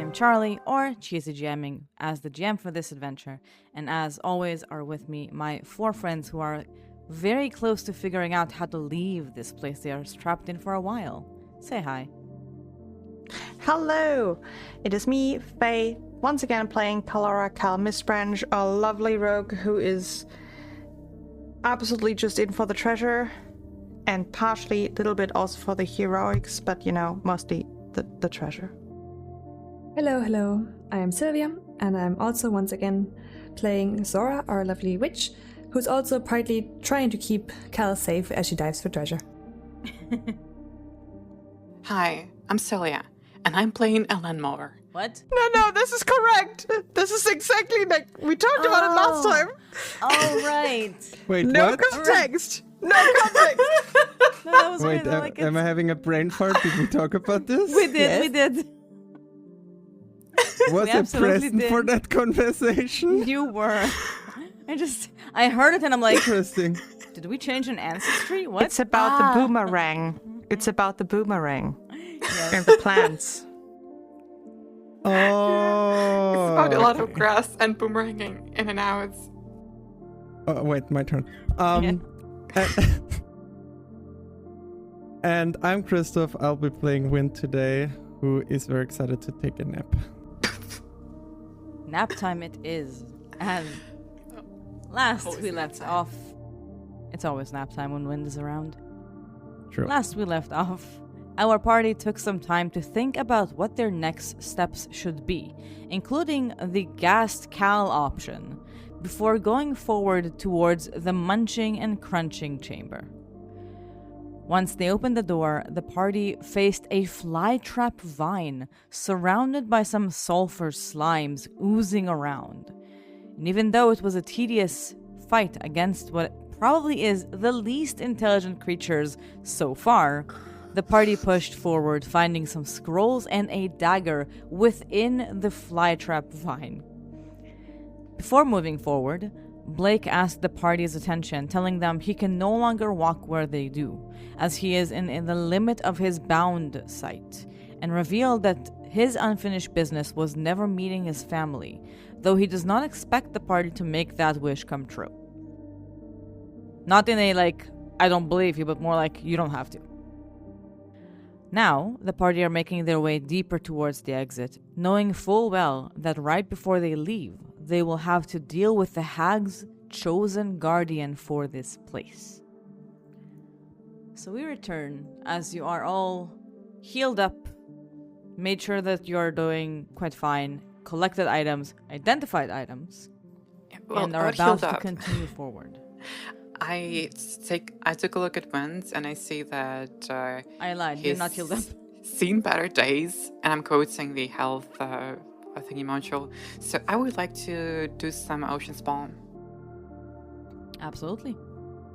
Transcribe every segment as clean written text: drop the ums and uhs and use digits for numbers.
am Charlie, or CheesyGMing, as the GM for this adventure, and as always are with me my 4 friends who are very close to figuring out how to leave this place they are trapped in for a while. Say hi. Hello, it is me, Faye, once again playing Kalara Mistbranch, a lovely rogue who is absolutely just in for the treasure, and partially a little bit also for the heroics, but mostly the treasure. Hello, I am Sylvia, and I'm also once again playing Zora, our lovely witch, who's also partly trying to keep Cal safe as she dives for treasure. Hi, I'm Cylia, and I'm playing a landmower. What? No, this is correct. This is exactly like we talked about it last time. Oh, right. Wait, No what? context. No context. No, that was Wait, weird. am I having a brain fart? Did we talk about this? We did. Was We I absolutely present did. for that conversation? You were. I heard it and I'm like, Interesting. did we change an ancestry? What? It's about the boomerang. It's about the boomerang Yes. and the plants. Oh. It's about a lot of grass and boomeranging in and out. Oh, wait, my turn. Yeah. And I'm Christoph. I'll be playing Wind today, who is very excited to take a nap. Nap time it is. And last Always we nap left time. off. It's always nap time when Wind is around. True. Last we left off, our party took some time to think about what their next steps should be, including the gassed Cal option, before going forward towards the munching and crunching chamber. Once they opened the door, the party faced a flytrap vine surrounded by some sulfur slimes oozing around. And even though it was a tedious fight against what probably is the least intelligent creatures so far, the party pushed forward, finding some scrolls and a dagger within the flytrap vine. Before moving forward, Blake asked the party's attention, telling them he can no longer walk where they do, as he is in the limit of his bound sight, and revealed that his unfinished business was never meeting his family, though he does not expect the party to make that wish come true. Not in a, I don't believe you, but more like, you don't have to. Now, the party are making their way deeper towards the exit, knowing full well that right before they leave, they will have to deal with the hag's chosen guardian for this place. So we return as you are all healed up, made sure that you're doing quite fine, collected items, identified items, and are about to continue forward. I took a look at Wind and I see that I lied, you're not healed up. seen better days, and I'm quoting the health thingy module. So I would like to do some ocean spawn. Absolutely.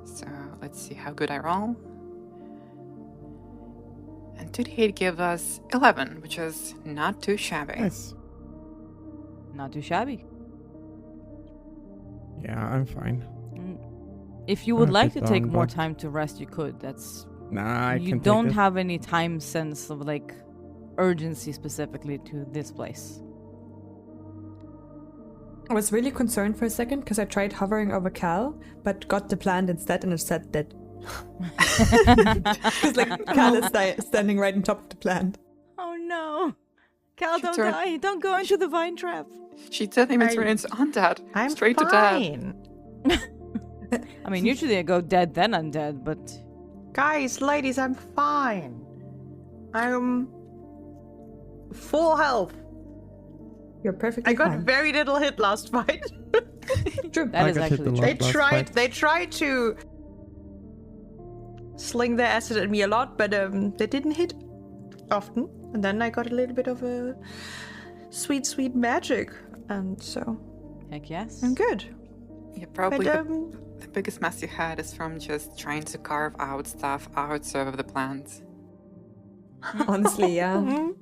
So let's see how good I roll. And 2d8 give us 11, which is not too shabby. Nice. Not too shabby. Yeah, I'm fine. If you would I'm a like bit to take down, more but- time to rest, you could. That's Nah, I you can don't take it. have any time sense of urgency specifically to this place. I was really concerned for a second because I tried hovering over Cal, but got the plant instead and it said dead. Because Cal is standing right on top of the plant. Oh no, Cal, She don't turned- die! Don't go into the vine trap. She didn't even turn into undead. I'm Straight fine. to dead. I mean, usually I go dead then undead, but Guys, ladies, I'm fine. I'm full health. You're perfectly I got fine. very little hit last fight. True. that I is got hit actually a true. lot. last fight. They tried to sling their acid at me a lot, but they didn't hit often. And then I got a little bit of a sweet magic, and so Heck yes. I'm good. Yeah, probably But the biggest mess you had is from just trying to carve out stuff out of the plant. Honestly, yeah. mhm.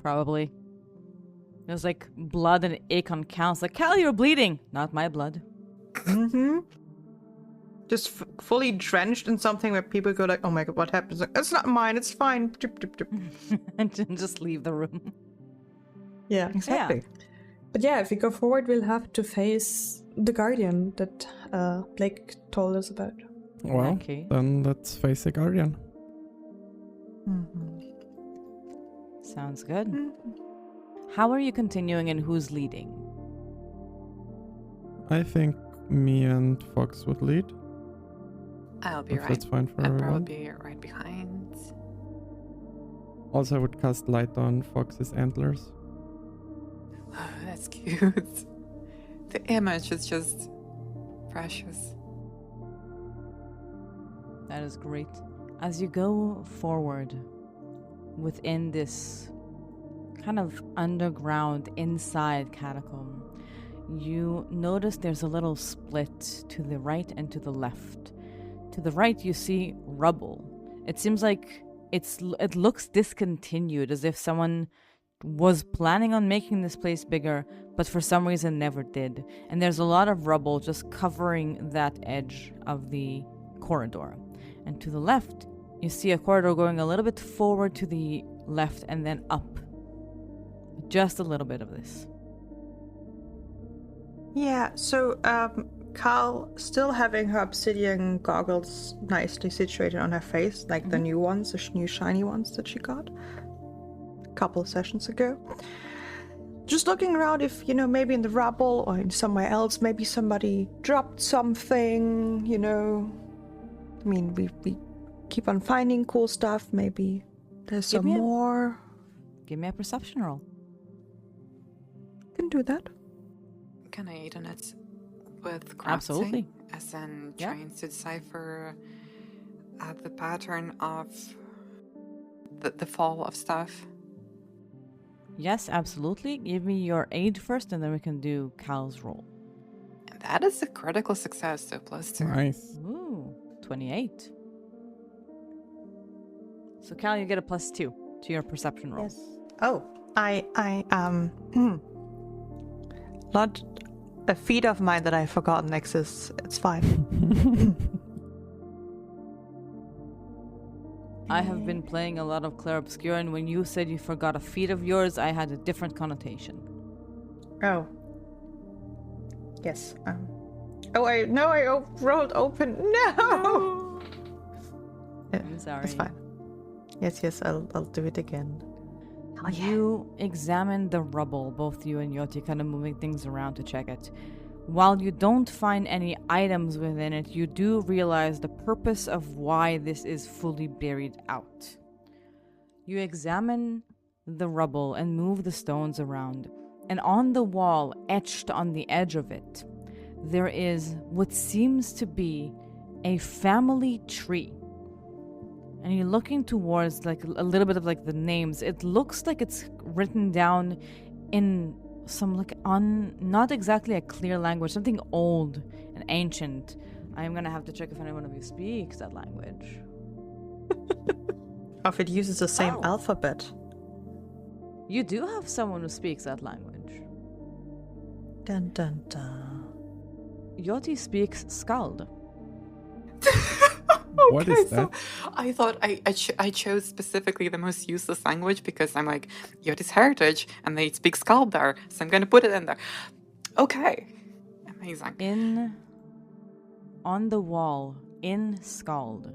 Probably. There's blood and ache on Cal's. Cal, you're bleeding. Not my blood. Mm-hmm. Just fully drenched in something where people go oh my god, what happens? It's not mine, it's fine. Drip, drip, drip. And just leave the room. Yeah. Exactly. But yeah, if we go forward, we'll have to face the Guardian that Blake told us about. Well, Okay. then let's face the Guardian. Mhm. Sounds good. Mhm. How are you continuing and who's leading? I think me and Fox would lead. I'll be If right. that's fine for I'll everyone. probably be right behind. Also, I would cast light on Fox's antlers. Oh, that's cute. The image is just precious. That is great. As you go forward within this kind of underground inside catacomb, you notice there's a little split to the right and to the left. To the right, you see rubble. It seems like it looks discontinued, as if someone was planning on making this place bigger, but for some reason never did. And there's a lot of rubble just covering that edge of the corridor. And to the left, you see a corridor going a little bit forward to the left and then up. Just a little bit of this. Yeah, so Carl, still having her obsidian goggles nicely situated on her face, like the new ones, the new shiny ones that she got a couple of sessions ago. Just looking around if, maybe in the rubble or in somewhere else, maybe somebody dropped something, I mean, we keep on finding cool stuff. Maybe there's some me a- more. Give me a perception roll. Can do that. Can I aid on it with crafting? Absolutely. As in Yeah. trying to decipher the pattern of the fall of stuff? Yes, absolutely. Give me your aid first, and then we can do Cal's roll. And that is a critical success, so +2. Nice. Ooh, 28. So Cal, you get a +2 to your perception roll. Yes. Oh, not a feat of mine that I've forgotten exists. It's fine. I have been playing a lot of Clair Obscure, and when you said you forgot a feat of yours, I had a different connotation. Oh. Yes. I rolled open. No. I'm sorry. It's fine. Yes. I'll do it again. Oh, yeah. You examine the rubble, both you and Yoti, kind of moving things around to check it. While you don't find any items within it, you do realize the purpose of why this is fully buried out. You examine the rubble and move the stones around, and on the wall, etched on the edge of it, there is what seems to be a family tree. And you're looking towards like a little bit of like the names. It looks like it's written down in some like not exactly a clear language, something old and ancient. I'm gonna have to check if anyone of you speaks that language. If it uses the same Oh. alphabet. You do have someone who speaks that language. Dun dun dun. Yoti speaks Skald. What is so that? I thought I chose specifically the most useless language because I'm like, Yoti's heritage, and they speak Skald there, so I'm going to put it in there. Okay. Amazing. On the wall, in Skald,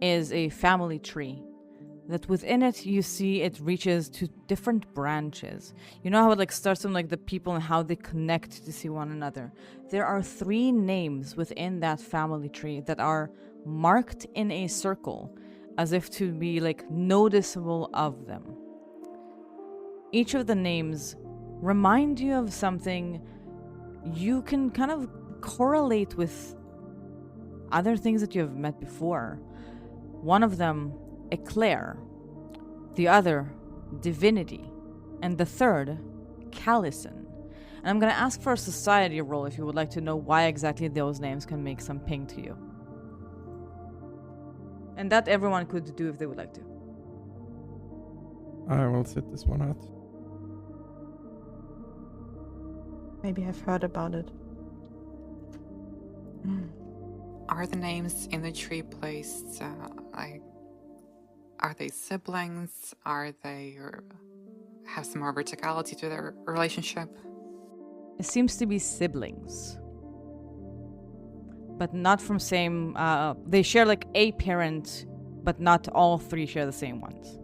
is a family tree. That within it, you see it reaches to different branches. You know how it like starts from like the people and how they connect to see one another. There are 3 names within that family tree that are marked in a circle, as if to be like noticeable of them. Each of the names remind you of something you can kind of correlate with other things that you have met before. One of them, Eclair, the other, Divinity, and the third, Callison. And I'm going to ask for a society roll if you would like to know why exactly those names can make some ping to you. And that everyone could do if they would like to. I will sit this one out. Maybe I've heard about it. Are the names in the tree placed, are they siblings? Are they have some more verticality to their relationship? It seems to be siblings. But not from same... they share like a parent, but not all three share the same ones.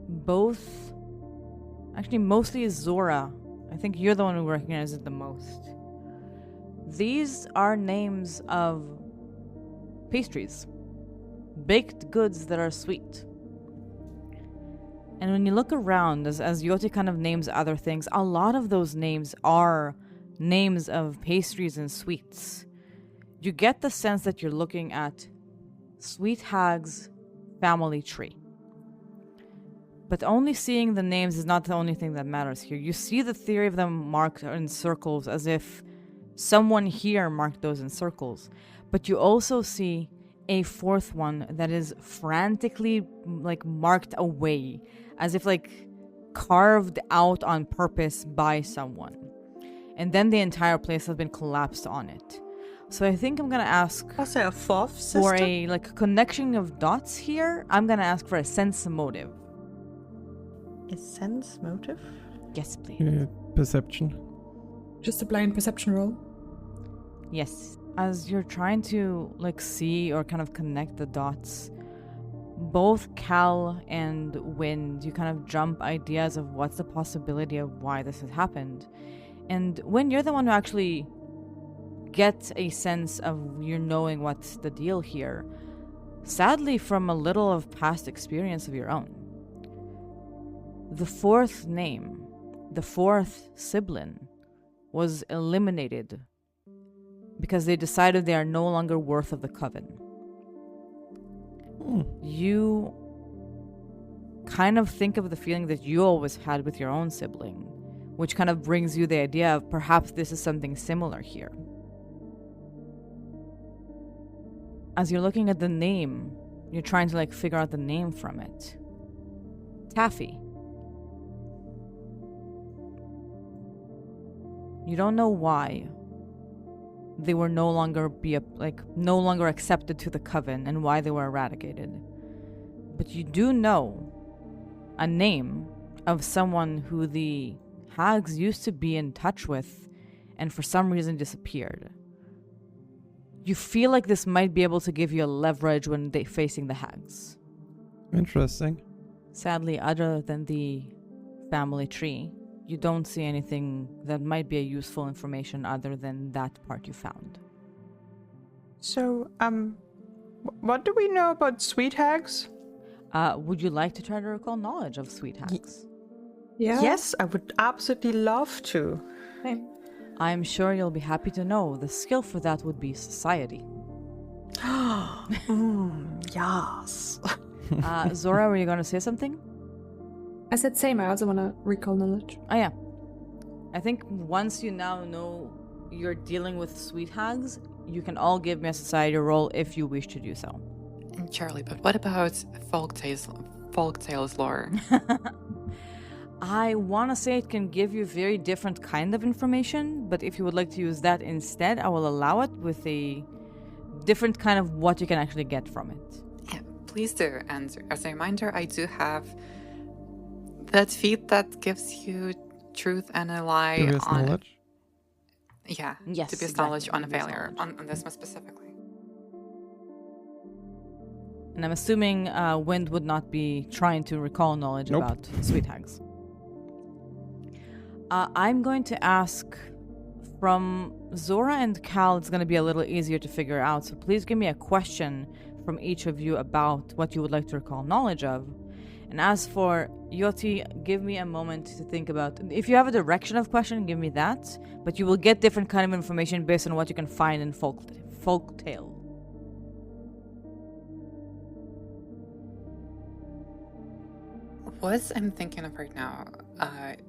Both... Actually, mostly Zora. I think you're the one who recognizes it the most. These are names of pastries. Baked goods that are sweet. And when you look around, as Yoti kind of names other things, a lot of those names are names of pastries and sweets. You get the sense that you're looking at Sweet Hag's family tree. But only seeing the names is not the only thing that matters here. You see the three of them marked in circles as if someone here marked those in circles. But you also see a fourth one that is frantically marked away, as if carved out on purpose by someone. And then the entire place has been collapsed on it. So I think I'm gonna ask Was there a fourth sister? for a connection of dots here. I'm gonna ask for a sense motive. A sense motive? Yes, please. Perception. Just a blind perception roll. Yes. As you're trying to see or kind of connect the dots, both Cal and Wind, you kind of jump ideas of what's the possibility of why this has happened. And Wind, you're the one who actually gets a sense of you knowing what's the deal here. Sadly, from a little of past experience of your own. The fourth name, the fourth sibling, was eliminated because they decided they are no longer worth of the coven. You kind of think of the feeling that you always had with your own sibling, which kind of brings you the idea of perhaps this is something similar here. As you're looking at the name, you're trying to figure out the name from it. Taffy. You don't know why they were no longer accepted to the coven and why they were eradicated. But you do know a name of someone who the hags used to be in touch with and for some reason disappeared. You feel like this might be able to give you a leverage when facing the hags. Interesting. Sadly, other than the family tree, you don't see anything that might be a useful information other than that part you found. So, what do we know about sweet hags? Would you like to try to recall knowledge of sweet hags? Yeah. Yes, I would absolutely love to. Same. I'm sure you'll be happy to know the skill for that would be society. Yes. Zora, were you going to say something? I said same. I also want to recall knowledge. Oh, yeah. I think once you now know you're dealing with sweet hags, you can all give me a society roll if you wish to do so. Charlie, but what about folktales lore? I want to say it can give you very different kind of information, but if you would like to use that instead, I will allow it with a different kind of what you can actually get from it. Yeah, please do. And as a reminder, I do have that feat that gives you truth and a lie Dubious on knowledge? Yeah, Yes, dubious exactly, knowledge on a dubious failure, knowledge. on this one specifically. And I'm assuming Wind would not be trying to recall knowledge Nope. about sweet hags. I'm going to ask from Zora and Cal, it's going to be a little easier to figure out, so please give me a question from each of you about what you would like to recall knowledge of. And as for Yoti, give me a moment to think about. If you have a direction of question, give me that. But you will get different kind of information based on what you can find in folktale. What I'm thinking of right now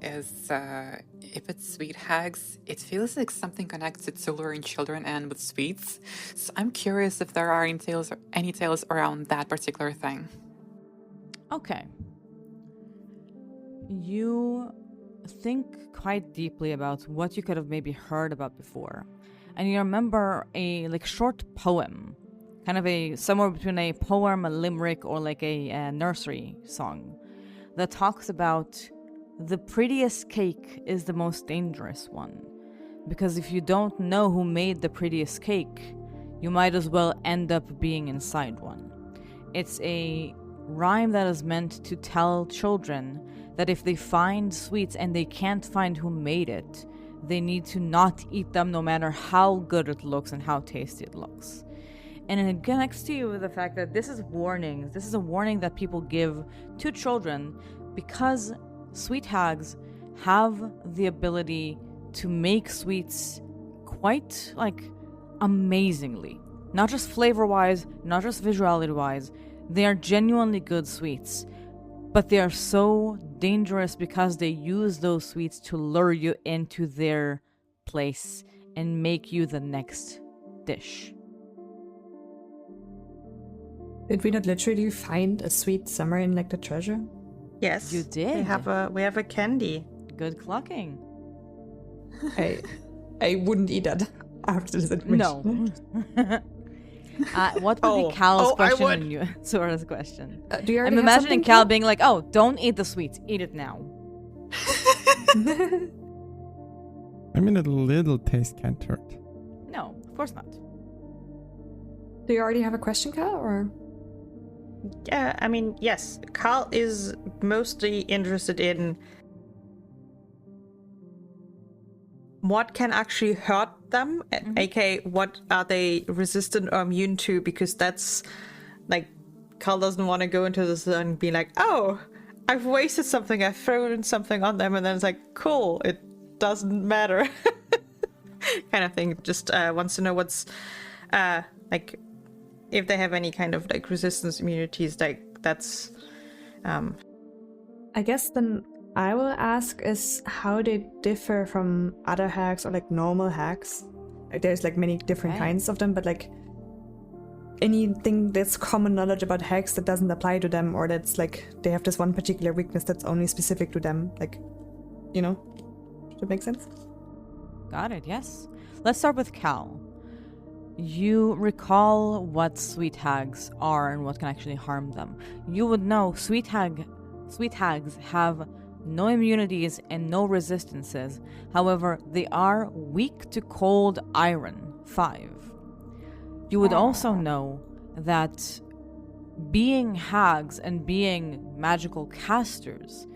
is if it's sweet hags, it feels like something connected to luring children and with sweets. So I'm curious if there are any tales around that particular thing. Okay. You think quite deeply about what you could have maybe heard about before. and you remember a like short poem, kind of a somewhere between a poem, a limerick, or like a nursery song that talks about the prettiest cake is the most dangerous one. Because if you don't know who made the prettiest cake, you might as well end up being inside one. It's a rhyme that is meant to tell children that if they find sweets and they can't find who made it, they need to not eat them no matter how good it looks and how tasty it looks. And it connects to you with the fact that this is warnings. This is a warning that people give to children because sweet hags have the ability to make sweets quite like amazingly. Not just flavor-wise, not just visuality-wise. They are genuinely good sweets, but they are so dangerous because they use those sweets to lure you into their place and make you the next dish. Did we not literally find a sweet somewhere in like the treasure? Yes. You did. We have a candy. Good clocking. I wouldn't eat that after this admission. No. What would be Cal's question and you, Sora's question? Do you already I'm have imagining something, Cal being like, "Oh, don't eat the sweets. Eat it now." I mean, a little taste can't hurt. No, of course not. Do you already have a question, Cal, or? Yeah, I mean, yes. Carl is mostly interested in what can actually hurt them, aka what are they resistant or immune to, because that's like, Carl doesn't want to go into this and be like, oh, I've wasted something, I've thrown something on them, and then it's like, cool, it doesn't matter. Kind of thing. Just wants to know what's like, if they have any kind of like resistance immunities, like that's I guess then I will ask is how they differ from other hags or like normal hags. Like, there's like many different kinds of them, but like anything that's common knowledge about hags that doesn't apply to them, or that's like they have this one particular weakness that's only specific to them, like, you know, does that make sense? Got it, yes. Let's start with Cal. You recall what sweet hags are and what can actually harm them. You would know sweet hags have no immunities and no resistances. However, they are weak to cold iron 5. You would also know that being hags and being magical casters,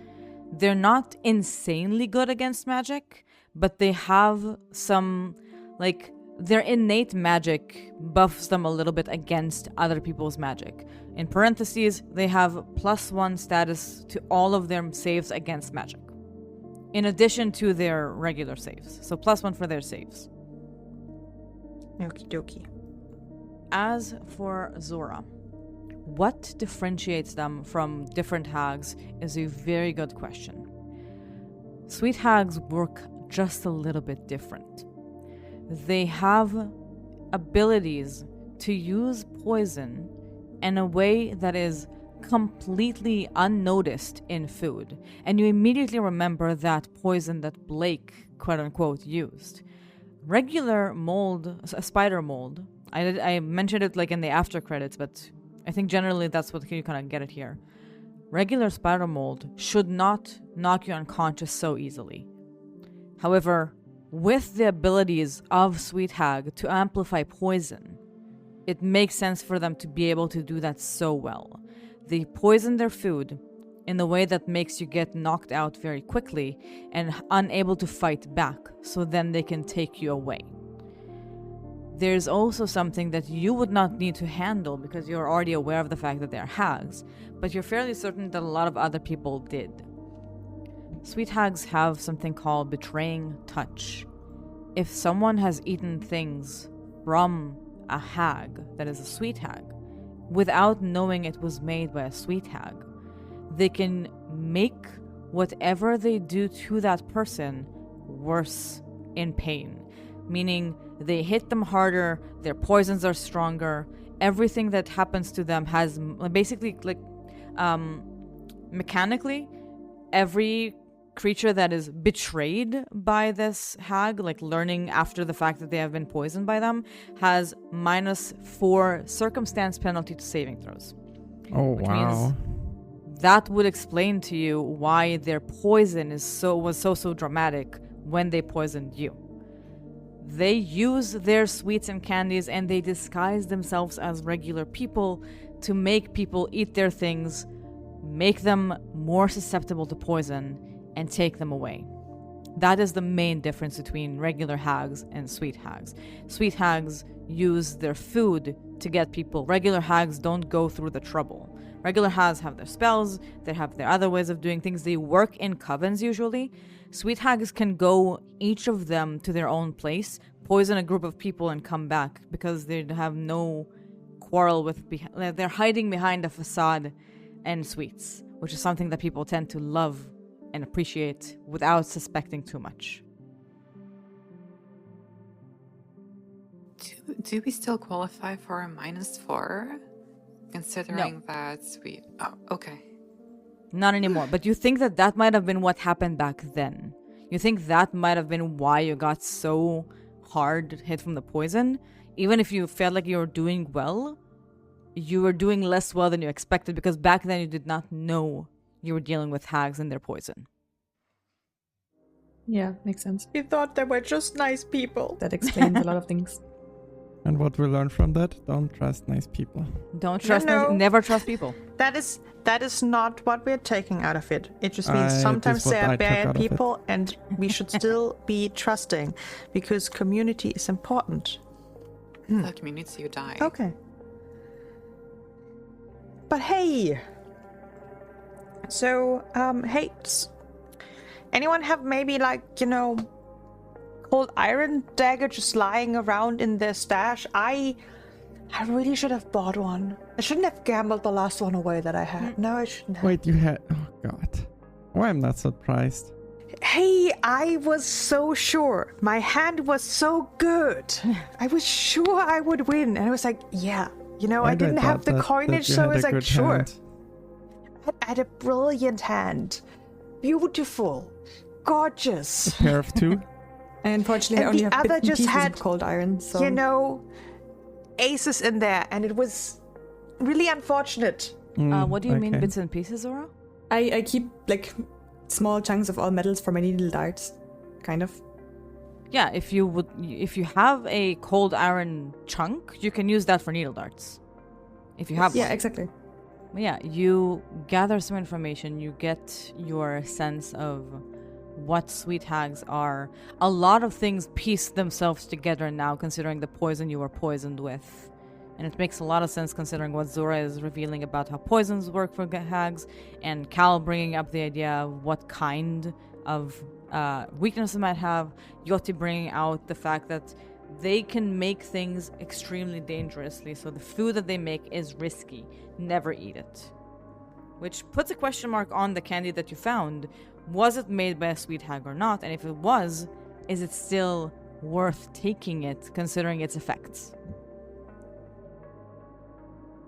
they're not insanely good against magic, but they have some, like, their innate magic buffs them a little bit against other people's magic. In parentheses, they have +1 status to all of their saves against magic, in addition to their regular saves. So +1 for their saves. Okie dokie. As for Zora, what differentiates them from different hags is a very good question. Sweet hags work just a little bit different. They have abilities to use poison in a way that is completely unnoticed in food. And you immediately remember that poison that Blake, quote-unquote, used. Regular mold, a spider mold, I mentioned it like in the after credits, but I think generally that's what you kind of get it here. Regular spider mold should not knock you unconscious so easily. However, with the abilities of Sweet Hag to amplify poison, it makes sense for them to be able to do that so well. They poison their food in a way that makes you get knocked out very quickly and unable to fight back, so then they can take you away. There's also something that you would not need to handle because you're already aware of the fact that they're hags, but you're fairly certain that a lot of other people did. Sweet hags have something called betraying touch. If someone has eaten things from a hag that is a sweet hag, without knowing it was made by a sweet hag, they can make whatever they do to that person worse in pain. Meaning they hit them harder, their poisons are stronger, everything that happens to them has basically, like, mechanically, every creature that is betrayed by this hag, like learning after the fact that they have been poisoned by them, has -4 circumstance penalty to saving throws. Oh, Which wow. means that would explain to you why their poison was so dramatic when they poisoned you. They use their sweets and candies and they disguise themselves as regular people to make people eat their things, make them more susceptible to poison, and take them away. That is the main difference between regular hags and sweet hags. Sweet hags use their food to get people. Regular hags don't go through the trouble. Regular hags have their spells, they have their other ways of doing things. They work in covens usually. Sweet hags can go, each of them, to their own place, poison a group of people and come back because they have no quarrel with... they're hiding behind a facade and sweets, which is something that people tend to love and appreciate without suspecting too much. Do we still qualify for a -4? Considering that we... Oh, okay. Not anymore. But you think that that might have been what happened back then. You think that might have been why you got so hard hit from the poison? Even if you felt like you were doing well, you were doing less well than you expected because back then you did not know you were dealing with hags and their poison. Yeah, makes sense. You thought they were just nice people. That explains a lot of things. And what we learned from that, don't trust nice people. Don't trust No. never trust people. That is not what we're taking out of it. It just means It is sometimes what they I are took out bad of it. people and we should still be trusting because community is important. The community you die. Okay. But hey. So, hey, anyone have maybe cold iron dagger just lying around in their stash? I really should have bought one. I shouldn't have gambled the last one away that I had. No, I shouldn't have. Wait, you had... Oh, God. Why I'm not surprised. Hey, I was so sure. My hand was so good. I was sure I would win. And I was like, yeah. I didn't have the coinage, so I was like, sure. Hand. I had a brilliant hand. Beautiful. Gorgeous. Pair of two. I unfortunately And only the have other bits and just pieces had, of cold iron, so... aces in there. And it was really unfortunate. What do you mean okay. bits and pieces, Zora? I keep, small chunks of all metals for my needle darts, kind of. Yeah, if you have a cold iron chunk, you can use that for needle darts. If you have Yeah, one. exactly. Yeah, you gather some information, you get your sense of what sweet hags are. A lot of things piece themselves together now, considering the poison you were poisoned with. And it makes a lot of sense considering what Zora is revealing about how poisons work for hags, and Cal bringing up the idea of what kind of weakness they might have, Yoti bringing out the fact that they can make things extremely dangerously, so the food that they make is risky. Never eat it. Which puts a question mark on the candy that you found. Was it made by a sweet hag or not? And if it was, is it still worth taking it, considering its effects?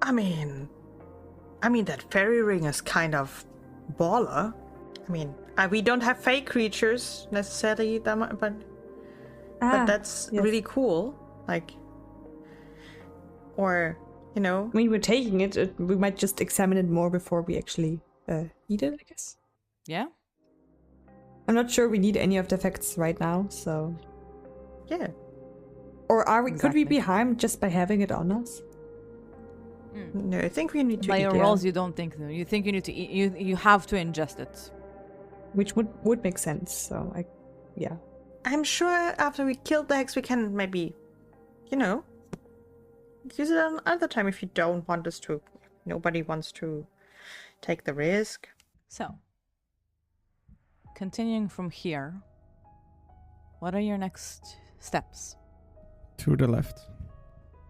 I mean, that fairy ring is kind of baller. I mean, we don't have fake creatures necessarily, but that's yes. really cool. I mean, we're taking it. We might just examine it more before we actually eat it, I guess. Yeah? I'm not sure we need any of the effects right now, so... Yeah. Or are we? Could we Exactly. be harmed just by having it on us? No, I think we need to By eat your it. rolls, you don't think so. You think you need to eat. You have to ingest it. Which would make sense, so yeah. I'm sure after we killed the hex, we can maybe, use it another time if you don't want us to. Nobody wants to take the risk. So, continuing from here, what are your next steps? To the left.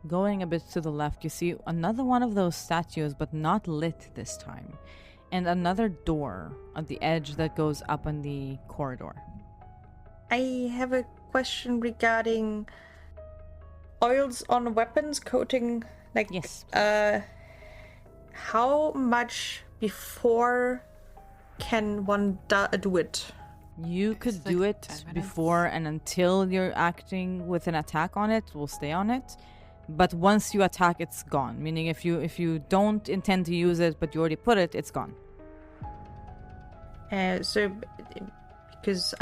Going a bit to the left, you see another one of those statues, but not lit this time. And another door on the edge that goes up on the corridor. I have a question regarding oils on weapons coating. Yes. How much before can one do it? You could It's do like it 10 minutes. before and until you're acting with an attack on it, will stay on it. But once you attack, it's gone. Meaning, if you don't intend to use it, but you already put it, it's gone. So, because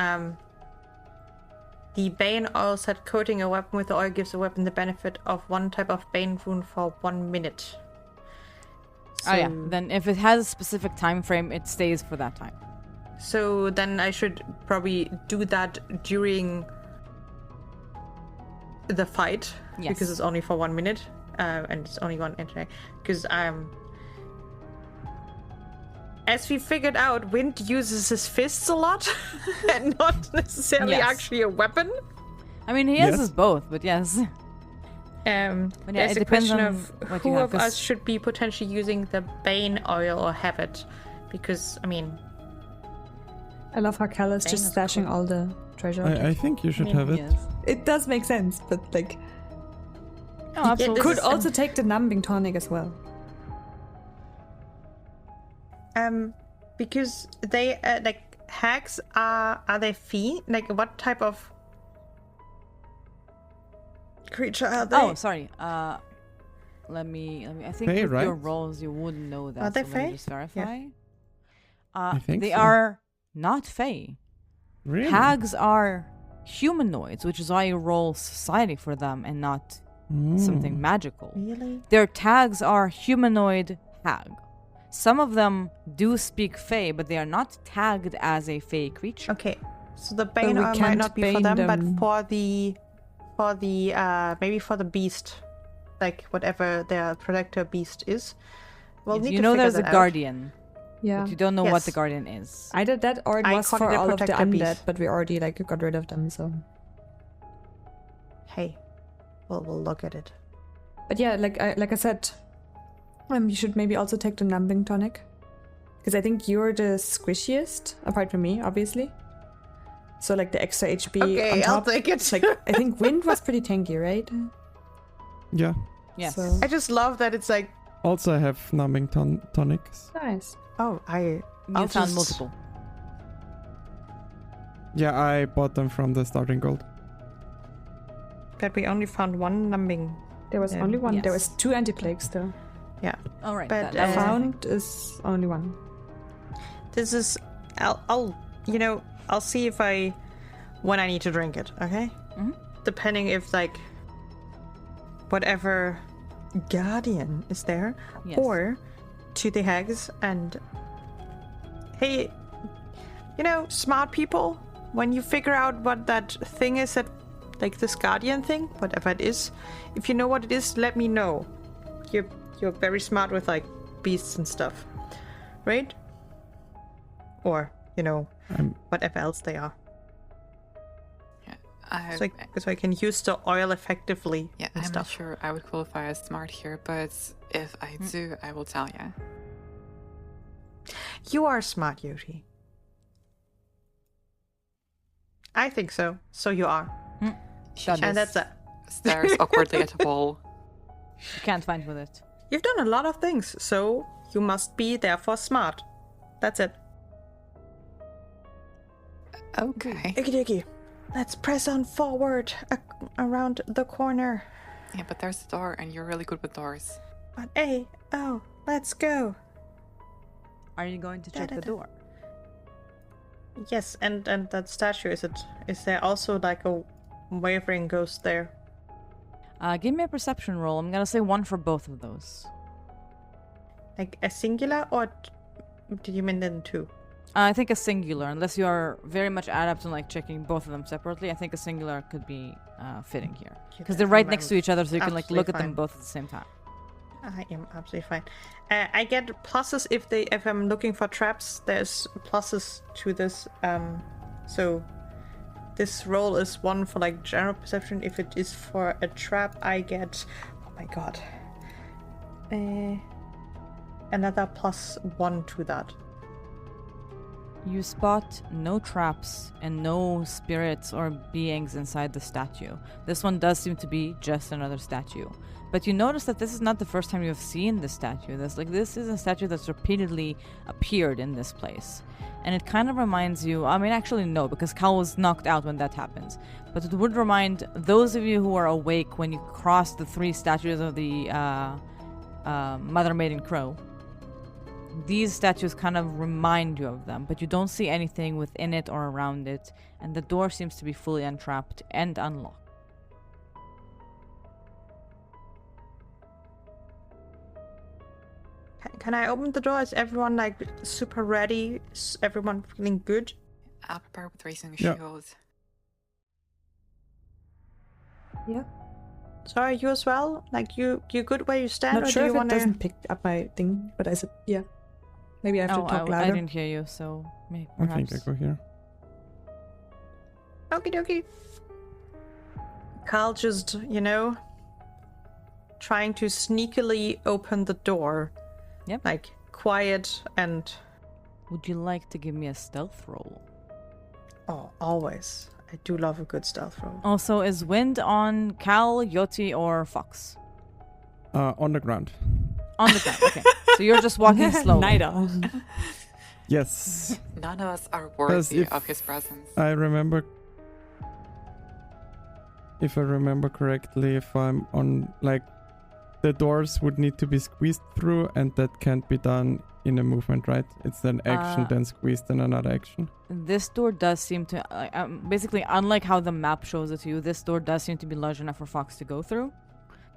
the Bane oil said coating a weapon with the oil gives a weapon the benefit of one type of Bane wound for 1 minute. Oh yeah. So- Then if it has a specific time frame, it stays for that time. So then I should probably do that during the fight, Yes. because it's only for 1 minute, and it's only one entry. Because as we figured out, Wind uses his fists a lot, and not necessarily Yes. actually a weapon. I mean, he Yes. uses both, but yes. There's it a depends question on of what who you have, of 'cause- us should be potentially using the Bane oil or have it, because I mean, I love how Cal is Bane just is stashing cool. all the treasure. I think you should have it. Yes. It does make sense, but like Oh, absolutely. this could is- also take the numbing tonic as well. because they like hags are they fee? Like what type of creature are they? Oh, sorry. Let me. I think Fae, with your right? rolls, you wouldn't know that. Are they so let me Fae? just verify. I think they so. are not Fae. Really? Hags are humanoids, which is why you roll society for them and not something magical. Really? Their tags are humanoid hag. Some of them do speak Fae, but they are not tagged as a Fae creature. Okay, so the Bane we oil might can't not be for bane them, them. but for the maybe for the beast, like whatever their protector beast is. We'll Yes, need you to know figure there's a that out. guardian, Yeah. but you don't know what Yes. the guardian is. Either that or it I was call for it a all of the protector undead, beast. but we already like got rid of them, so Hey, we'll look at it. but yeah, like I said, you should maybe also take the numbing tonic. Because I think you're the squishiest, apart from me, obviously. So like the extra HP Okay, on I'll top. take it. Like I think Wind was pretty tanky, right? Yeah. Yes. So- I just love that it's like, Also, I have numbing tonics. Nice. oh, You I'll found just- multiple. Yeah, I bought them from the starting gold. But we only found one numbing. There was only one. There yes. was 2 anti-plagues though. Yeah. All right. But, that was the thing. Found is only one. This is, I'll I'll see if when I need to drink it, okay? Mhm. Depending if like, whatever guardian is there, Yes. or to the hags and, hey, smart people, when you figure out what that thing is that, like this guardian thing, whatever it is, if you know what it is, let me know. You're very smart with like beasts and stuff, right? Or I'm whatever else they are, Yeah, so I can use the oil effectively yeah, and I'm not stuff. sure I would qualify as smart here, but if I do, I will tell you. You are smart, Yoshi. I think so. So you are, That and is- that's it. Stares awkwardly at a wall. You can't find with it. You've done a lot of things, so you must be therefore smart. That's it. Okay. Iggy. Let's press on forward around the corner. Yeah, but there's a door, and you're really good with doors. But let's go. Are you going to check the door? Yes, and that statue, is there also like a wavering ghost there? Give me a perception roll. I'm gonna say 1 for both of those. Like a singular, or did you mean then 2? I think a singular, unless you are very much adept in like checking both of them separately. I think a singular could be fitting here because they're right next to each other, so you can like look at them both at the same time. I am absolutely fine. I get pluses if I'm looking for traps. There's pluses to this. So this roll is 1 for like general perception. If it is for a trap, I get, oh my god, another +1 to that. You spot no traps and no spirits or beings inside the statue. This one does seem to be just another statue. But you notice that this is not the first time you've seen this statue. This is a statue that's repeatedly appeared in this place. And it kind of reminds you, I mean, actually no, because Cal was knocked out when that happens. But it would remind those of you who are awake when you cross the 3 statues of the Mother Maiden Crow. These statues kind of remind you of them, but you don't see anything within it or around it, and the door seems to be fully untrapped and unlocked. Can I open the door? Is everyone like super ready? Is everyone feeling good? I'll prepare with raising Yeah. shields. Yeah. Sorry, you as well? Like you good where you stand? Not or sure do if you it wanna... doesn't pick up my thing, but I said yeah. Maybe I have to talk I louder. didn't hear you, so maybe I perhaps. think I go here. Okie dokie. Carl just, trying to sneakily open the door. Yep. Like quiet and Would you like to give me a stealth roll? always. I do love a good stealth roll. Also, is wind on Cal, Yoti, or Fox? On the ground. On the ground, okay. So you're just walking slowly. Neither. Yes. None of us are 'Cause worthy if of his presence. If I remember correctly, if I'm on, like, the doors would need to be squeezed through, and that can't be done in a movement, right? It's an action, then squeezed, then another action. This door does seem to, basically, unlike how the map shows it to you, this door does seem to be large enough for Fox to go through.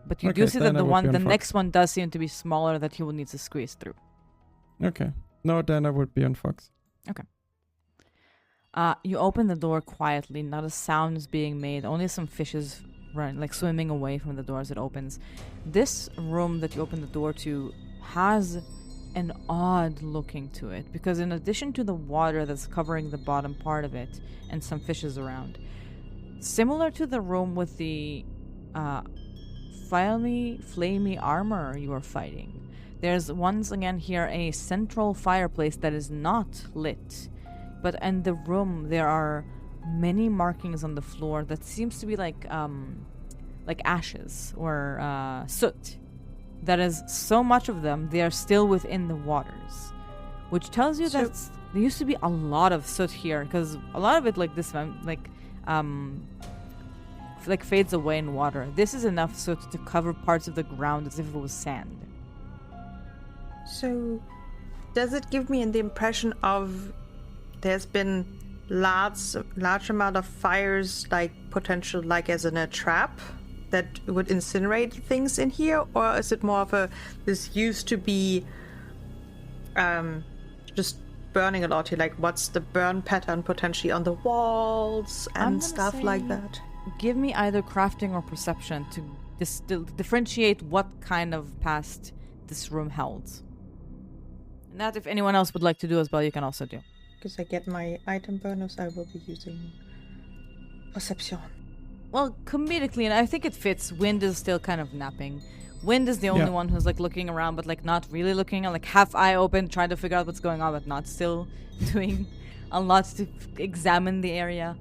But you do Okay, see then that I would be the on Fox. next one does seem to be smaller that he will need to squeeze through. Okay. No, then I would be on Fox. You open the door quietly, not a sound is being made, only some fishes swimming away from the door as it opens. This room that you open the door to has an odd looking to it, because in addition to the water that's covering the bottom part of it and some fishes around, similar to the room with the flamey armor you are fighting, there's once again here a central fireplace that is not lit. But in the room, there are many markings on the floor that seems to be like ashes or soot. That is so much of them, they are still within the waters, which tells you that there used to be a lot of soot here, because a lot of it, fades away in water. This is enough soot to cover parts of the ground as if it was sand. So, does it give me the impression of there's been large amount of fires, like potential, like as in a trap that would incinerate things in here, or is it more of this used to be just burning a lot here? Like, what's the burn pattern potentially on the walls and stuff like that? Give me either crafting or perception to differentiate what kind of past this room held. And that, if anyone else would like to do as well, you can also do. Because I get my item bonus, I will be using perception. Well, comedically, and I think it fits. Wind is still kind of napping. Wind is the only one who's looking around, but not really looking, half eye open, trying to figure out what's going on, but not still doing a lot to examine the area.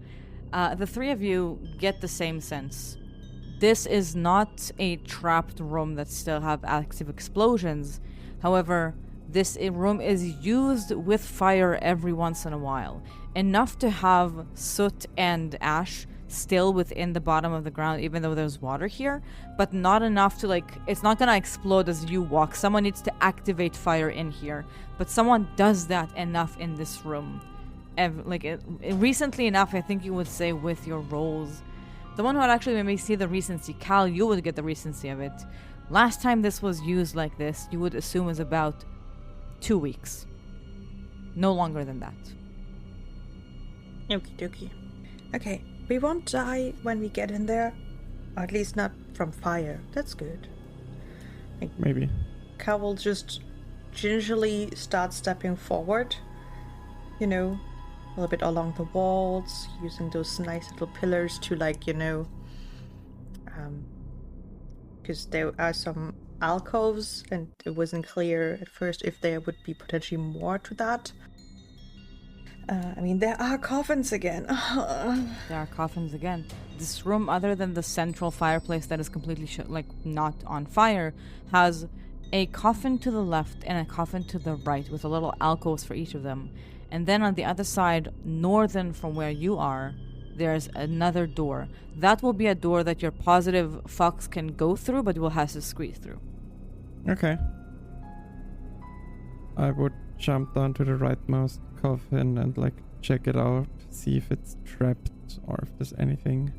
The three of you get the same sense. This is not a trapped room that still have active explosions. However, this room is used with fire every once in a while. Enough to have soot and ash still within the bottom of the ground, even though there's water here, but not enough to it's not gonna explode as you walk. Someone needs to activate fire in here, but someone does that enough in this room. Recently enough, I think you would say with your rolls. The one who would actually maybe see the recency, Cal, you would get the recency of it. Last time this was used like this, you would assume is about 2 weeks. No longer than that. Okie dokie. Okay, we won't die when we get in there. Or at least not from fire. That's good. Maybe. Cal will just gingerly start stepping forward. A little bit along the walls, using those nice little pillars to because there are some alcoves, and it wasn't clear at first if there would be potentially more to that. I mean, there are coffins again. There are coffins again. This room, other than the central fireplace that is completely not on fire, has a coffin to the left and a coffin to the right with a little alcoves for each of them. And then on the other side, northern from where you are, there's another door. That will be a door that your positive fox can go through, but will have to squeeze through. Okay. I would jump down to the rightmost coffin and check it out, see if it's trapped or if there's anything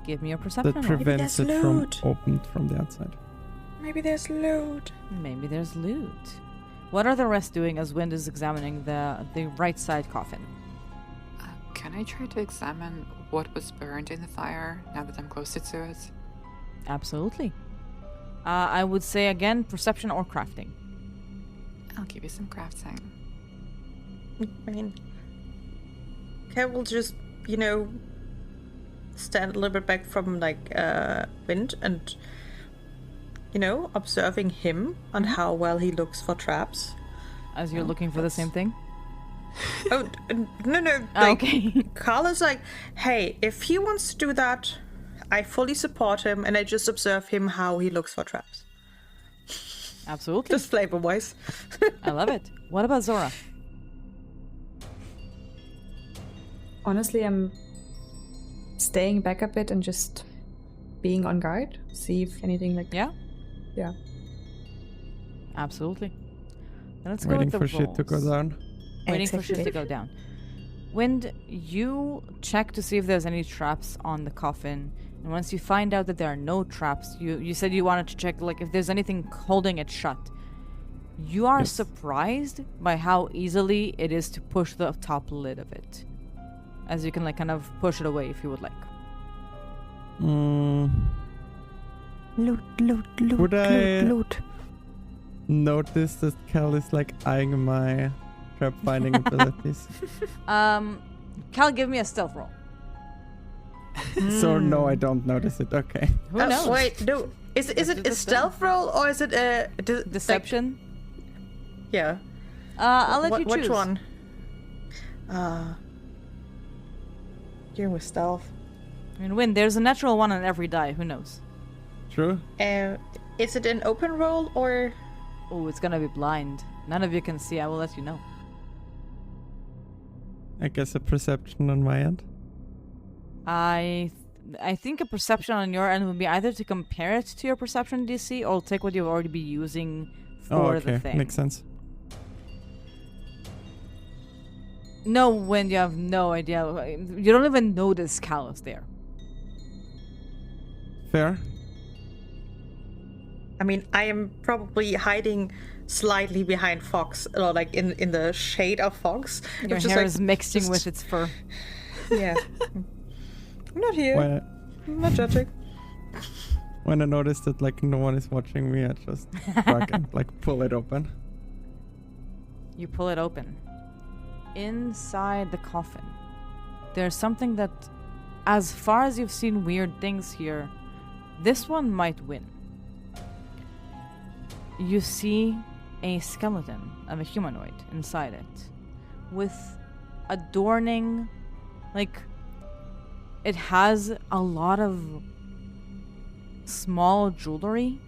Give me a perception that roll. prevents it from opened from the outside. Maybe there's loot. Maybe there's loot. What are the rest doing as Wind is examining the right side coffin? Can I try to examine what was burned in the fire now that I'm closer to it? Absolutely. I would say again, perception or crafting. I'll give you some crafting. I mean, Kat will just, stand a little bit back from Wind and, observing him and how well he looks for traps. As you're looking for the same thing? Oh, no. Okay. Carl is like, hey, if he wants to do that, I fully support him and I just observe him how he looks for traps. Absolutely. Just flavor-wise. I love it. What about Zora? Honestly, I'm staying back a bit and just being on guard. See if anything Yeah? Yeah. Absolutely. Then let's go Waiting with the for shit to go rolls. down. Waiting for shit to Exactly. go down. Wind, you check to see if there's any traps on the coffin. And once you find out that there are no traps, you said you wanted to check if there's anything holding it shut. You are Yes. surprised by how easily it is to push the top lid of it. As you can kind of push it away if you would like. Loot, Would I- loot. Notice that Cal is eyeing my trap finding abilities. Cal, give me a stealth roll. So no, I don't notice it. Okay. Who knows? Wait, no. Is it a stealth roll or is it a... Deception? yeah. I'll let you choose. Which one? Dealing with stealth. I mean, Wind, there's a natural one on every die. Who knows? True. Is it an open roll or... Oh, it's gonna be blind. None of you can see. I will let you know. I guess a perception on my end. I think a perception on your end would be either to compare it to your perception DC or take what you've already been using for okay. the thing. Makes sense. No, Wind, you have no idea. You don't even notice Cal is there. Fair. I mean, I am probably hiding slightly behind Fox, or in the shade of Fox. Your which is, hair is mixing with its fur. Yeah. I'm not here. When, I'm not judging. when I noticed that no one is watching me, I just fucking pull it open. You pull it open. Inside the coffin, there's something that, as far as you've seen weird things here, this one might win. You see a skeleton of a humanoid inside it, with adorning, it has a lot of small jewelry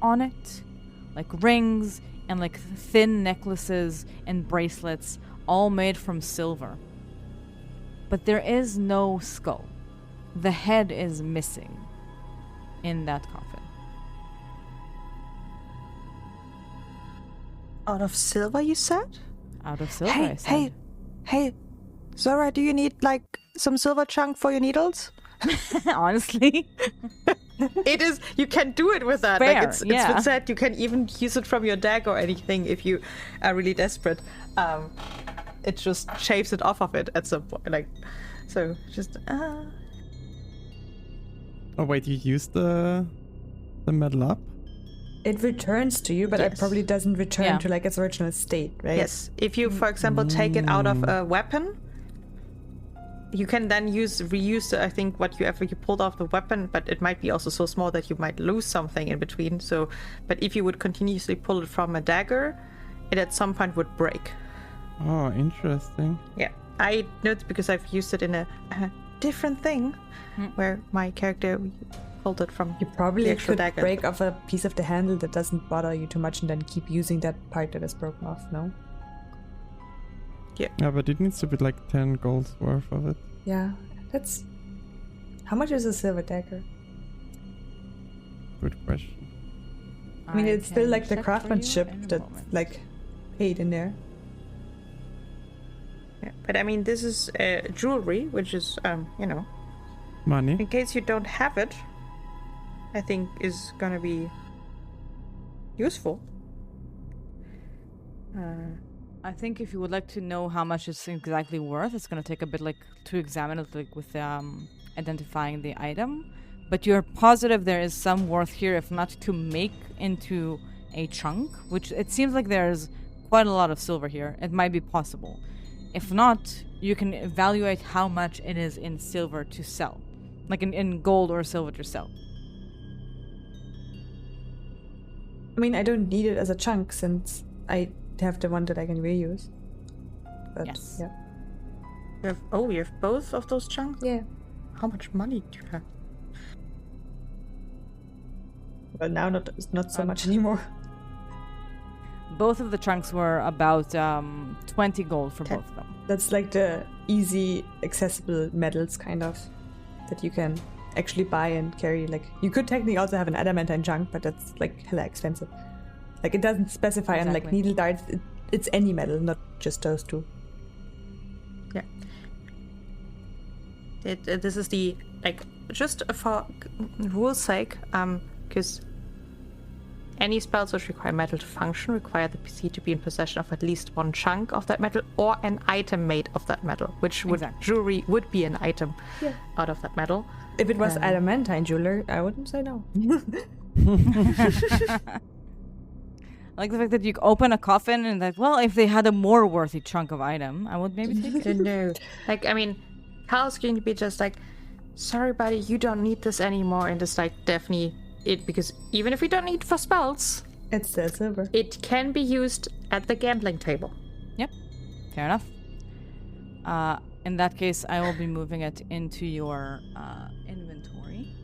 on it, rings and thin necklaces and bracelets, all made from silver. But there is no skull. The head is missing in that coffin. Out of silver, you said? Out of silver, I said. Hey, Zora, do you need some silver chunk for your needles? Honestly. It is. You can do it with that. Fair, It's yeah. been said you can even use it from your deck or anything if you are really desperate. It just shaves it off of it at some point. So just. Oh wait, you used the metal up? It returns to you, but it Yes. probably doesn't return Yeah. to its original state, right? Yes. If you, for example, take it out of a weapon, you can then reuse I think whatever you pulled off the weapon, but it might be also so small that you might lose something in between. So, but if you would continuously pull it from a dagger, it at some point would break. Oh, interesting. Yeah, I know it's because I've used it in a different thing where my character pulled it from You probably the actual could dagger. break off a piece of the handle that doesn't bother you too much and then keep using that part that is broken off, no? Yeah, but it needs to be like 10 gold worth of it. Yeah, that's... How much is a silver dagger? Good question. I mean, it's still can like the check for you craftsmanship in a that's moment. like paid in there. Yeah, but I mean, this is jewelry, which is, Money. in case you don't have it, I think is gonna be useful. I think if you would like to know how much it's exactly worth, it's going to take a bit to examine it with identifying the item. But you're positive there is some worth here, if not to make into a chunk, which it seems like there's quite a lot of silver here. It might be possible. If not, you can evaluate how much it is in silver to sell. Like in gold or silver to sell. I mean, I don't need it as a chunk since I have the one that I can reuse. But, Yes. Yeah. You have both of those chunks? Yeah. How much money do you have? Well, now not so much anymore. Both of the chunks were about 20 gold for both of them. That's like the easy, accessible metals, kind of, that you can actually buy and carry. Like, you could technically also have an adamantine chunk, but that's like hella expensive. Like, it doesn't specify on like Exactly. needle darts. It's any metal, not just those two. Yeah. This is the, just for rule's sake, because any spells which require metal to function require the PC to be in possession of at least one chunk of that metal or an item made of that metal, which jewelry would be an item out of that metal. If it was adamantine jeweler, I wouldn't say no. I like the fact that you open a coffin and that, well, if they had a more worthy chunk of item, I would maybe take it. No. Carl's going to be just like, sorry, buddy, you don't need this anymore. And it's definitely it, because even if we don't need it for spells, It's still silver. it can be used at the gambling table. Yep, fair enough. In that case, I will be moving it into your inventory.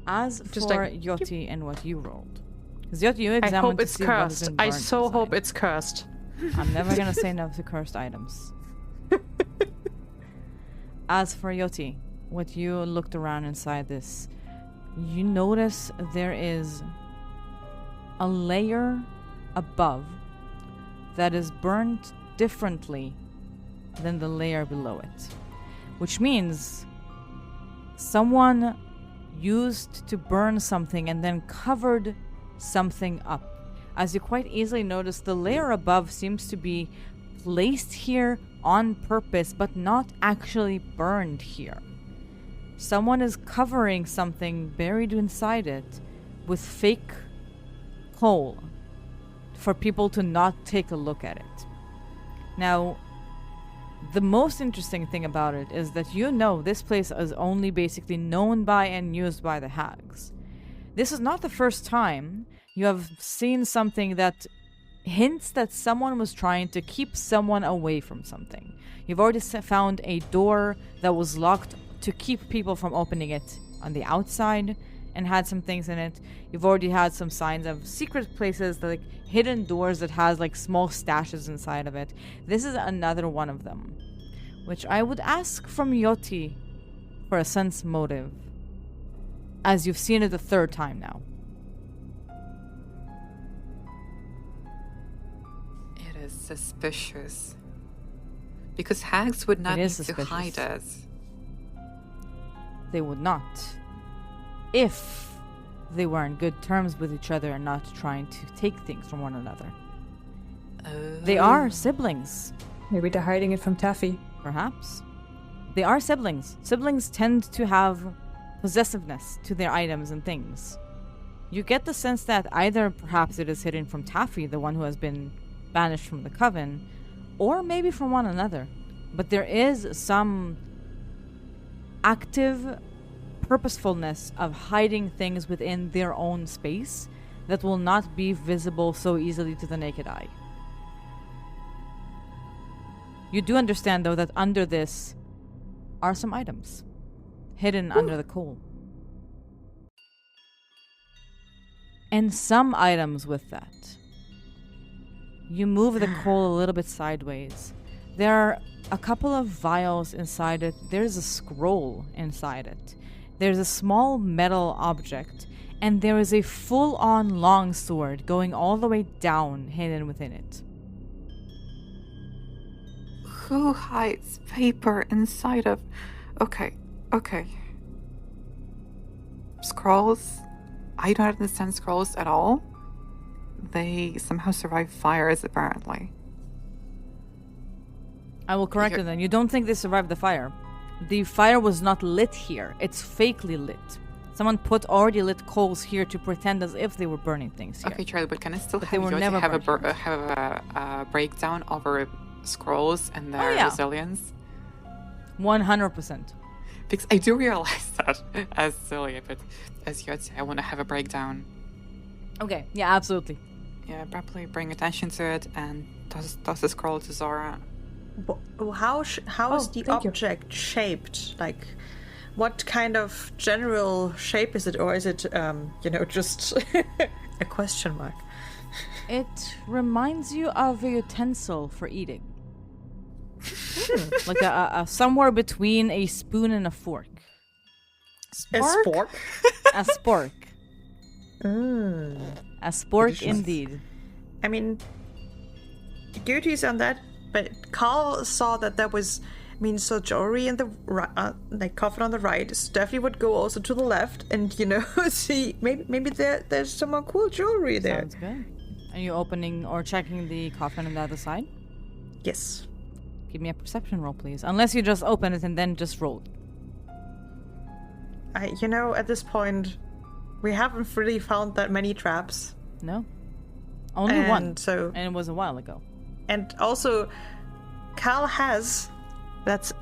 As Just for like- Yoti and what you rolled. Because Yoti, you I examined hope to it's see what has cursed. been I burnt so inside. hope it's cursed. I'm never gonna say no to cursed items. As for Yoti, what you looked around inside this, you notice there is a layer above that is burnt differently than the layer below it. Which means someone used to burn something and then covered something up. As you quite easily notice, the layer above seems to be placed here on purpose, but not actually burned here. Someone is covering something buried inside it with fake coal for people to not take a look at it. Now, the most interesting thing about it is that this place is only basically known by and used by the hags. This is not the first time you have seen something that hints that someone was trying to keep someone away from something. You've already found a door that was locked to keep people from opening it on the outside and had some things in it. You've already had some signs of secret places, like hidden doors that has like small stashes inside of it. This is another one of them, which I would ask from Yoti for a sense motive, as you've seen it the third time now. It is suspicious. Because hags would not It need is to suspicious. hide us. They would not, if they were in good terms with each other and not trying to take things from one another. They are siblings, Maybe they're hiding it from Taffy. perhaps. They are siblings. Siblings tend to have possessiveness to their items and things. You get the sense that either perhaps it is hidden from Taffy, the one who has been banished from the coven, or maybe from one another. But there is some active purposefulness of hiding things within their own space that will not be visible so easily to the naked eye. You do understand, though, that under this are some items hidden under the coal. And some items with that. You move the coal a little bit sideways. There are a couple of vials inside it. There's a scroll inside it. There's a small metal object. And there is a full-on longsword going all the way down, hidden within it. Who hides paper inside of... Okay. Scrolls? I don't understand scrolls at all. They somehow survive fires, apparently. I will correct you then. You don't think they survived the fire. The fire was not lit here. It's fakely lit. Someone put already lit coals here to pretend as if they were burning things here. Okay, Charlie, but can I still But they were never have burned. a breakdown over scrolls and their resilience? 100%. Because I do realize that as Sylvia, but as Yotzi, I want to have a breakdown. Okay, yeah, absolutely. Yeah, probably bring attention to it and toss the scroll to Zora. How is the thank you. object shaped? Like, what kind of general shape is it, or is it, just a question mark? It reminds you of a utensil for eating. Like a somewhere between a spoon and a fork. A spork? A spork. A spork Delicious. indeed. I mean, duties on that, but Carl saw that there was, so jewelry in the coffin on the right. Stephanie would go also to the left and, see, maybe there's some more cool jewelry there. Sounds good. Are you opening or checking the coffin on the other side? Yes. Give me a perception roll, please. Unless you just open it and then just roll. At this point, we haven't really found that many traps. No. Only one. So, and it was a while ago. and also, Carl has...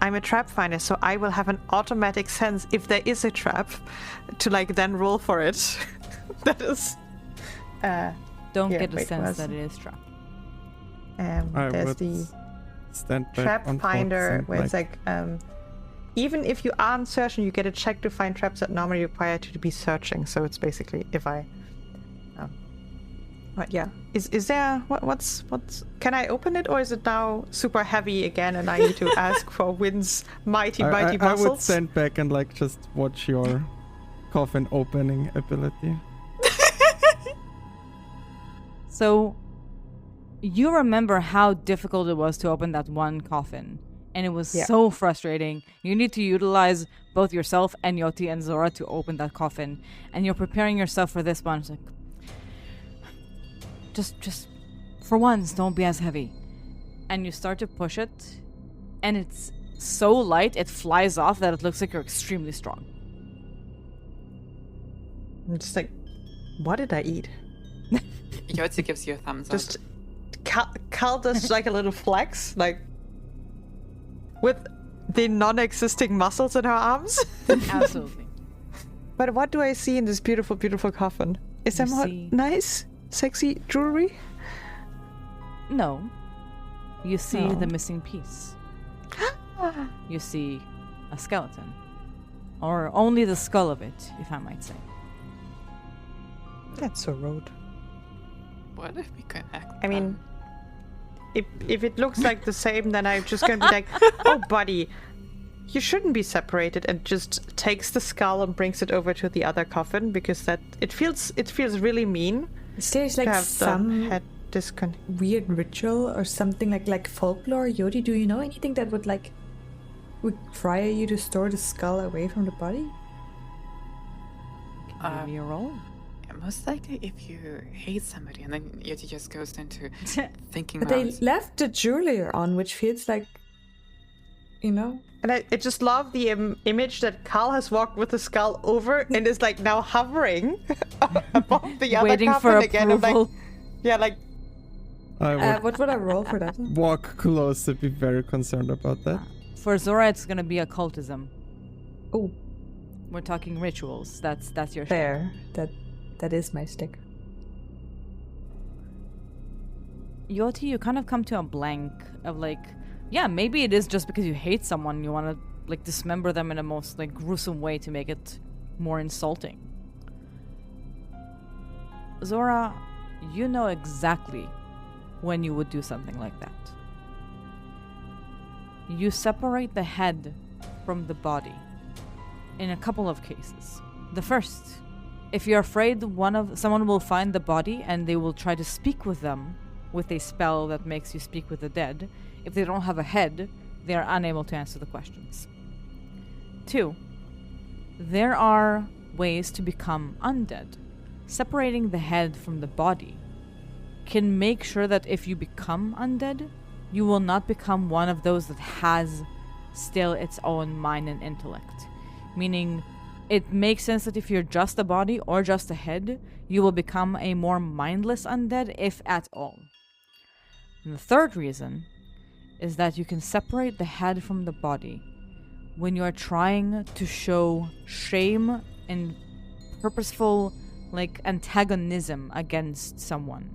I'm a trap finder, so I will have an automatic sense if there is a trap to, then roll for it. That is... Don't Yeah, get a wait, sense where's- that it is trapped. I there's would the stand back trap on finder thoughts where it's even if you aren't searching, you get a check to find traps that normally require you to be searching. So it's basically if I but yeah, is there what's can I open it, or is it now super heavy again and I need to ask for Wynn's mighty I muscles? would stand back and just watch your coffin opening ability. So, you remember how difficult it was to open that one coffin. And it was so frustrating. You need to utilize both yourself and Yoti and Zora to open that coffin. And you're preparing yourself for this one. It's like, just for once, don't be as heavy. And you start to push it. And it's so light, it flies off that it looks like you're extremely strong. I'm just like, what did I eat? Yotzi gives you a thumbs up. Just Cal does a little flex, with the non-existing muscles in her arms. Absolutely. But what do I see in this beautiful, beautiful coffin? Is there You more see- nice, sexy jewelry? No. You see Oh. the missing piece. You see a skeleton. Or only the skull of it, if I might say. That's so rude. What if we connect I mean, them? if it looks like the same, then I'm just gonna be like, oh, buddy, you shouldn't be separated, and just takes the skull and brings it over to the other coffin, because that it feels really mean There's to like have the some head disconnect. weird ritual or something like folklore. Yodi, do you know anything that would require you to store the skull away from the body? Give me a roll. Most likely if you hate somebody and then Yoti just goes into thinking But they rounds. left the jewelry on, which feels like, And I just love the image that Carl has walked with the skull over and is now hovering above the other Waiting coffin for again. I'm approval. I would what would I roll for that? walk closer, be very concerned about that. For Zora, it's gonna be occultism. Oh, We're talking rituals. That's your shtick. there. That is my stick. Yoti, you kind of come to a blank of Yeah, maybe it is just because you hate someone, you want to like dismember them in a most like gruesome way to make it more insulting. Zora, you know exactly when you would do something like that. You separate the head from the body in a couple of cases. The first, if you're afraid someone will find the body and they will try to speak with them with a spell that makes you speak with the dead, if they don't have a head, they are unable to answer the questions. 2, there are ways to become undead. Separating the head from the body can make sure that if you become undead, you will not become one of those that has still its own mind and intellect. Meaning, it makes sense that if you're just a body or just a head, you will become a more mindless undead, if at all. And the third reason is that you can separate the head from the body when you are trying to show shame and purposeful like antagonism against someone.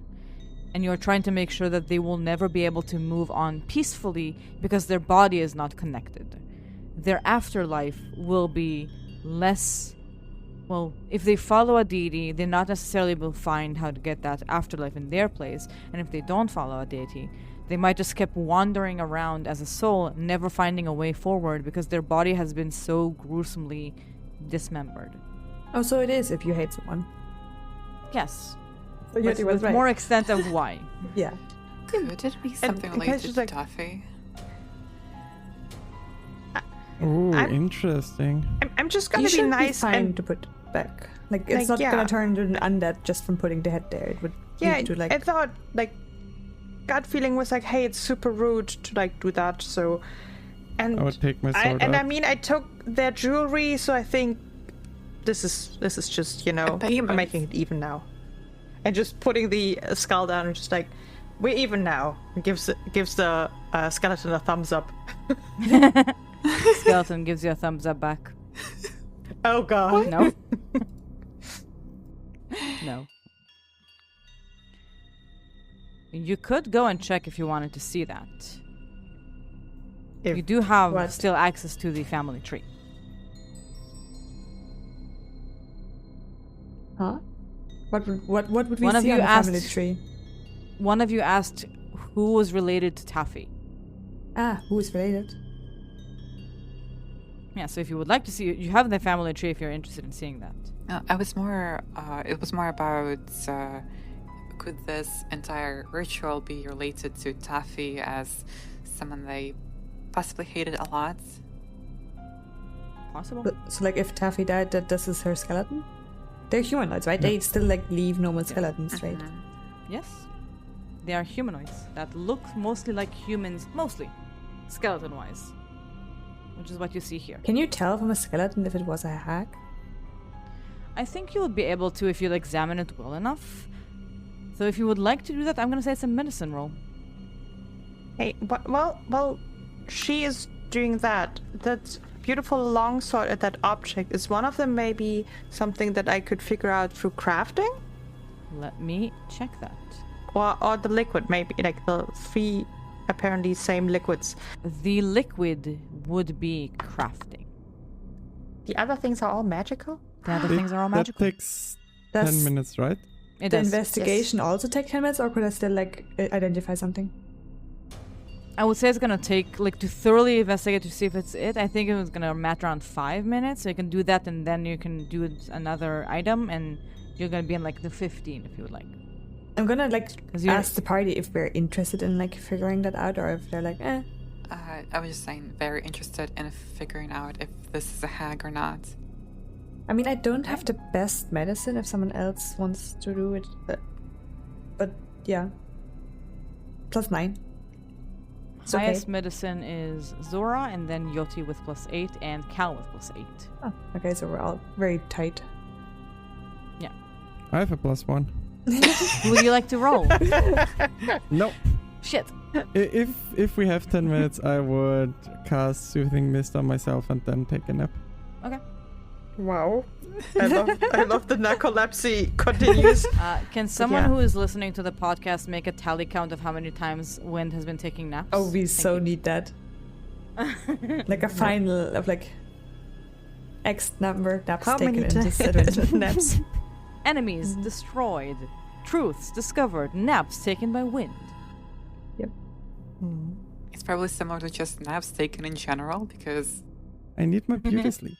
And you're trying to make sure that they will never be able to move on peacefully because their body is not connected. Their afterlife will be less... Well, if they follow a deity, they not necessarily will find how to get that afterlife in their place. And if they don't follow a deity, they might just keep wandering around as a soul, never finding a way forward because their body has been so gruesomely dismembered. Oh, so it is if you hate someone. Yes. So Yeti was with right. more extent of why. Yeah. Could it be something and related just to like- Toffee? Ooh, I'm- interesting. I'm just You gonna be should nice fine and to put back. Like, it's Like, not yeah. gonna turn into an undead just from putting the head there. It would yeah. need to like... I thought like gut feeling was like, hey, it's super rude to like do that. So, and I would take my sword and out. I mean, I took their jewelry, so I think this is just I'm payment. making it even now, and just putting the skull down and just like we're even now. It gives the skeleton a thumbs up. Skeleton gives you a thumbs up back. Oh god. No. No. You could go and check if you wanted to see that. If- You do have What? still access to the family tree. Huh? What would we One of see you on the family asked- tree? One of you asked who was related to Taffy. Ah, who is related? Yeah, so if you would like to see, you have the family tree if you're interested in seeing that. I was more. It was more about could this entire ritual be related to Taffy as someone they possibly hated a lot? Possible. So like if Taffy died, that this is her skeleton? They're humanoids, right? They still like leave normal skeletons, right? Mhm. Yes. They are humanoids that look mostly like humans, mostly skeleton-wise, which is what you see here. Can you tell from a skeleton if it was a hag? I think you would be able to if you examine it well enough. So if you would like to do that, I'm gonna say it's a medicine roll. Hey, well, she is doing that. That beautiful longsword at that object. Is one of them maybe something that I could figure out through crafting? Let me check that. Or the liquid, maybe, like the three apparently same liquids. The liquid would be crafting. The other things are all magical? The other things are all magical. That takes Does 10 minutes, right? It the does. investigation also take 10 minutes, or could I still like identify something? I would say it's gonna take like to thoroughly investigate to see if it's it. I think it was gonna matter around 5 minutes. So you can do that, and then you can do another item, and you're gonna be in like the 15 if you would like. I'm gonna like 'Cause you're- ask the party if we're interested in like figuring that out, or if they're like, eh. I was just saying, very interested in figuring out if this is a hag or not. I mean, I don't have the best medicine if someone else wants to do it, but yeah. +9. It's okay. Highest medicine is Zora, and then Yoti with +8, and Cal with +8. Oh, okay, so we're all very tight. I have a +1. Would you like to roll? No. Shit. If we have 10 minutes, I would cast Soothing Mist on myself and then take a nap. Okay. Wow. I love the narcolepsy continues. Can someone Yeah. who is listening to the podcast make a tally count of how many times Wind has been taking naps? Oh, we Thank so you. need that. Like a final of like X number naps How taken many in this situation. naps? Enemies destroyed. Truths discovered. Naps taken by Wind. It's probably similar to just naps taken in general because I need my beauty sleep.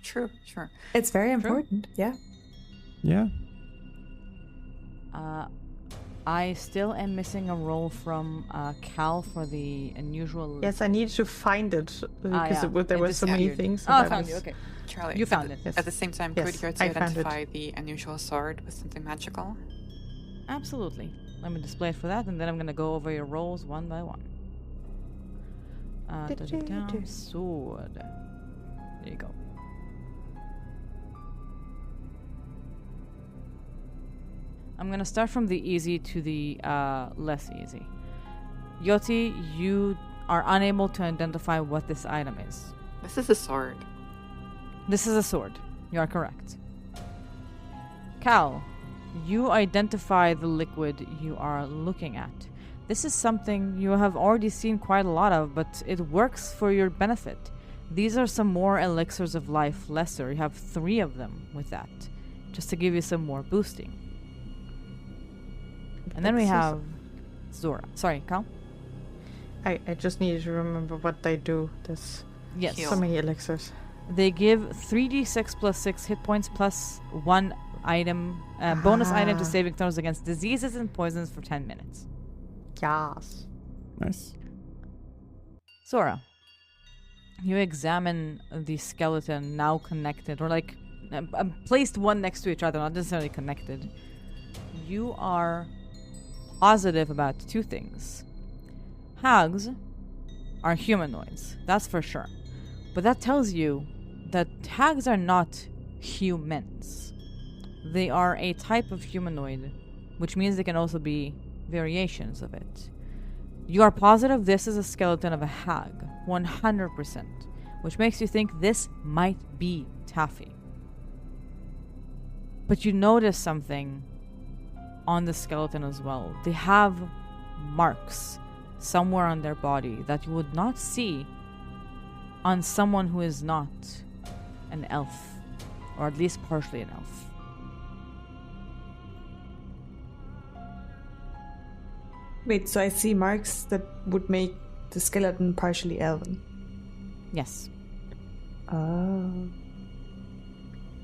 true, sure. It's very important. Yeah. Yeah. I still am missing a roll from Cal for the unusual. Yes, I need to find it because yeah. there It were so many disappeared. things. Oh, I and found was- you. Okay. Charlie, You found it. Yes. At the same time, Yes, could you I found it. identify the unusual sword with something magical? Absolutely. Let me display it for that, and then I'm gonna go over your rolls one by one. Sword. There you go. I'm gonna start from the easy to the less easy. Yoti, you are unable to identify what this item is. This is a sword. This is a sword. You are correct. Cal, you identify the liquid you are looking at. This is something you have already seen quite a lot of, but it works for your benefit. These are some more elixirs of life lesser. You have 3 of them with that, just to give you some more boosting. And then we have Zora. Sorry, Cal? I just need to remember what they do. There's Yes. Heal. so many elixirs. They give 3d6 plus 6 hit points plus 1 item, bonus item to saving throws against diseases and poisons for 10 minutes. Yes. Nice. Zora, you examine the skeleton now connected, or like placed one next to each other, not necessarily connected. You are positive about 2 things. Hags are humanoids, that's for sure. But that tells you that hags are not humans. They are a type of humanoid, which means they can also be variations of it. You are positive this is a skeleton of a hag, 100%, which makes you think this might be Taffy. But you notice something on the skeleton as well. They have marks somewhere on their body that you would not see on someone who is not an elf, or at least partially an elf. Wait, so I see marks that would make the skeleton partially elven. Yes. Oh.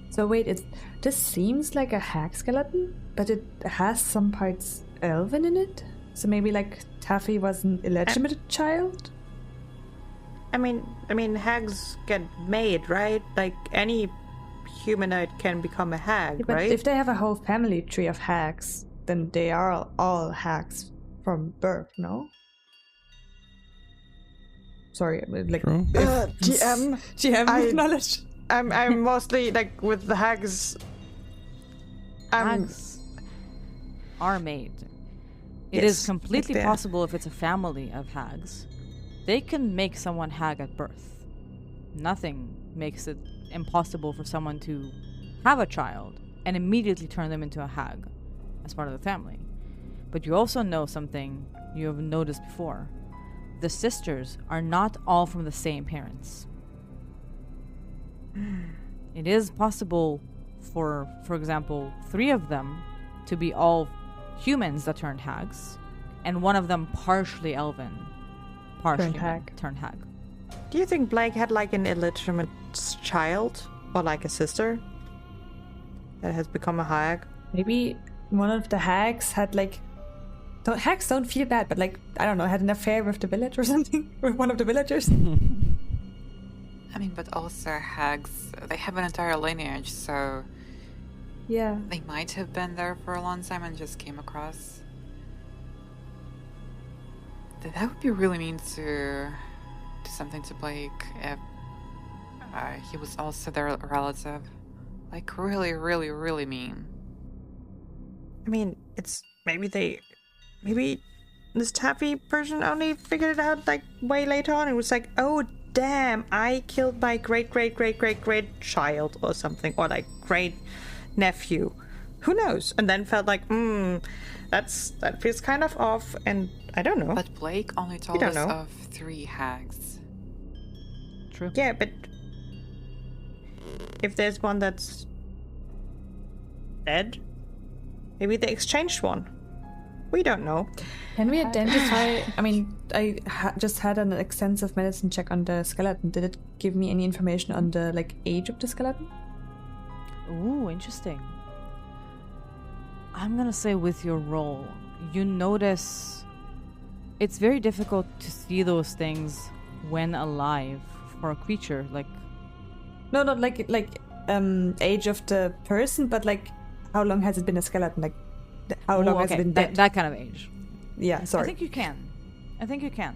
So wait, this seems like a hag skeleton, but it has some parts elven in it? So maybe like Taffy was an illegitimate child? I mean, hags get made, right? Like any humanoid can become a hag, But right? if they have a whole family tree of hags, then they are all hags from birth, no? Sorry, like True. GM knowledge. I'm mostly like with the hags. Hags are made. It Yes, is completely like the- possible if it's a family of hags. They can make someone hag at birth. Nothing makes it impossible for someone to have a child and immediately turn them into a hag as part of the family. But you also know something you have noticed before. The sisters are not all from the same parents. It is possible for example, 3 of them to be all humans that turned hags, and one of them partially elven, partially turned hag. Do you think Blake had like an illegitimate child or like a sister that has become a hag? Maybe one of the hags had like... Hags don't feel bad, but like, I don't know, had an affair with the village or something? With one of the villagers? I mean, but also hags, they have an entire lineage, so Yeah. they might have been there for a long time and just came across. That would be really mean to do something to Blake if he was also their relative. Like, really, really, really mean. I mean, it's maybe this Taffy person only figured it out like way later on. It was like, oh, damn, I killed my great child or something, or like great nephew. Who knows? And then felt like, that feels kind of off, and I don't know. But Blake only told us of 3 hags. True. Yeah, but if there's one that's dead, maybe they exchanged one. We don't know. Can we identify? I mean, I just had an extensive medicine check on the skeleton. Did it give me any information on the age of the skeleton? Ooh, interesting. I'm gonna say with your roll, you notice it's very difficult to see those things when alive for a creature. No, not age of the person, but how long has it been a skeleton? How long has it been dead? That kind of age. Yeah, sorry. I think you can.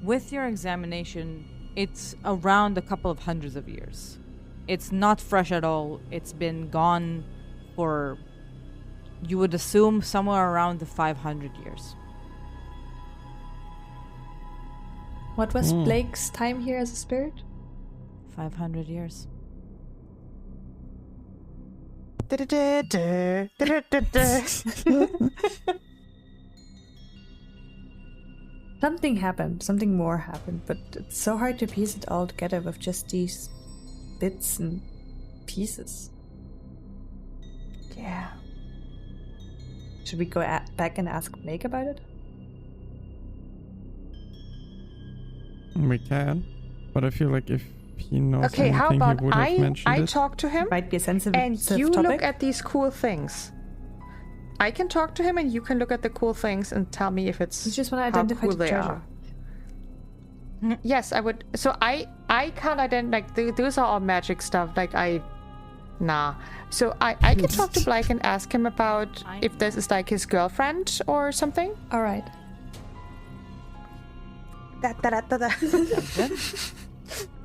With your examination, it's around a couple of hundreds of years. It's not fresh at all. It's been gone for, you would assume, somewhere around the 500 years. What was Blake's time here as a spirit? 500 years. Something happened. Something more happened. But it's so hard to piece it all together with just these bits and pieces. Yeah. Should we go back and ask Blake about it? We can, but I feel like if he knows Okay, how anything, about he would have mentioned I it. talk to him Might be a sensitive and you topic. look at these cool things. I can talk to him and you can look at the cool things and tell me if it's You just want to how identify cool the they treasure. are. Yes, I would. So I can't identify. Those are all magic stuff. Nah. So I can talk to Blake and ask him about if this is his girlfriend or something. All right.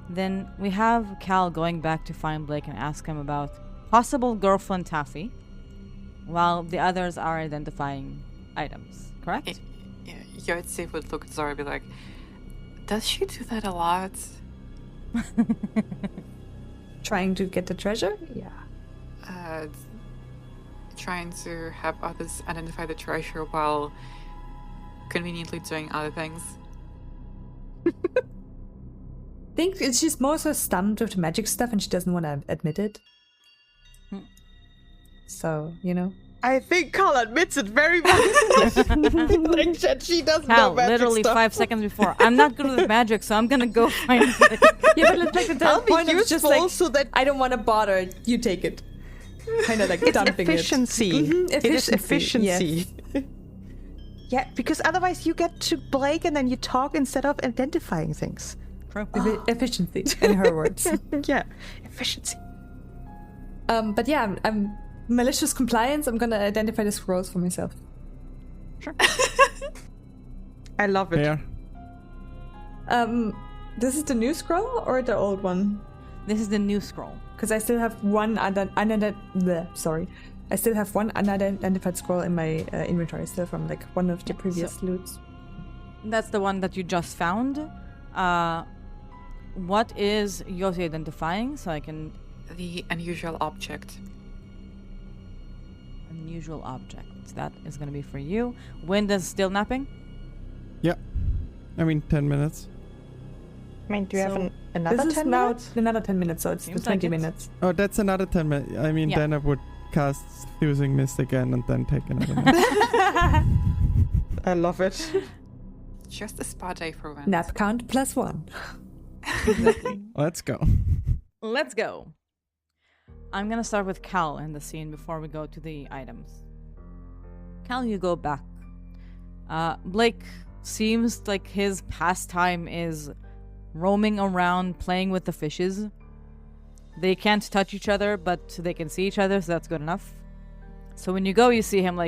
Then we have Cal going back to find Blake and ask him about possible girlfriend Taffy, while the others are identifying items, correct? Yotzi would look at Zora and be like, does she do that a lot? Trying to get the treasure? Yeah. Trying to have others identify the treasure while conveniently doing other things. I think she's more so stumped with the magic stuff and she doesn't want to admit it. So, I think Carl admits it very much. She doesn't Cal, know magic literally stuff. 5 seconds before. I'm not good with magic, so I'm gonna go find it. Yeah, but it's the I'll be point of just useful so that I don't want to bother, you take it. Kind of it's dumping efficiency. it. It is efficiency. Yes. Yeah, because otherwise you get to Blake and then you talk instead of identifying things. True. Efficiency, in her words. Yeah, efficiency. But yeah, I'm malicious compliance. I'm gonna identify the scrolls for myself. Sure. I love it. Yeah. This is the new scroll or the old one? This is the new scroll. Because I still have one I still have one unidentified scroll in my inventory, still from one of the previous loots. That's the one that you just found. What is Yossi identifying? So I can... The unusual object. Unusual object. That is going to be for you. Wind is still napping? Yeah. 10 minutes. I mean, do you have another This is 10 now minutes? another 10 minutes, so it's Seems the 20 like it. minutes. Oh, that's another 10 minutes. Yeah. Then I would cast Fusing Mist again and then take another minute. I love it. Just a spa day for once. Nap count +1. Let's go. Let's go. I'm going to start with Cal in the scene before we go to the items. Cal, you go back. Blake seems like his pastime is roaming around playing with the fishes. They can't touch each other, but they can see each other, so that's good enough. So when you go, you see him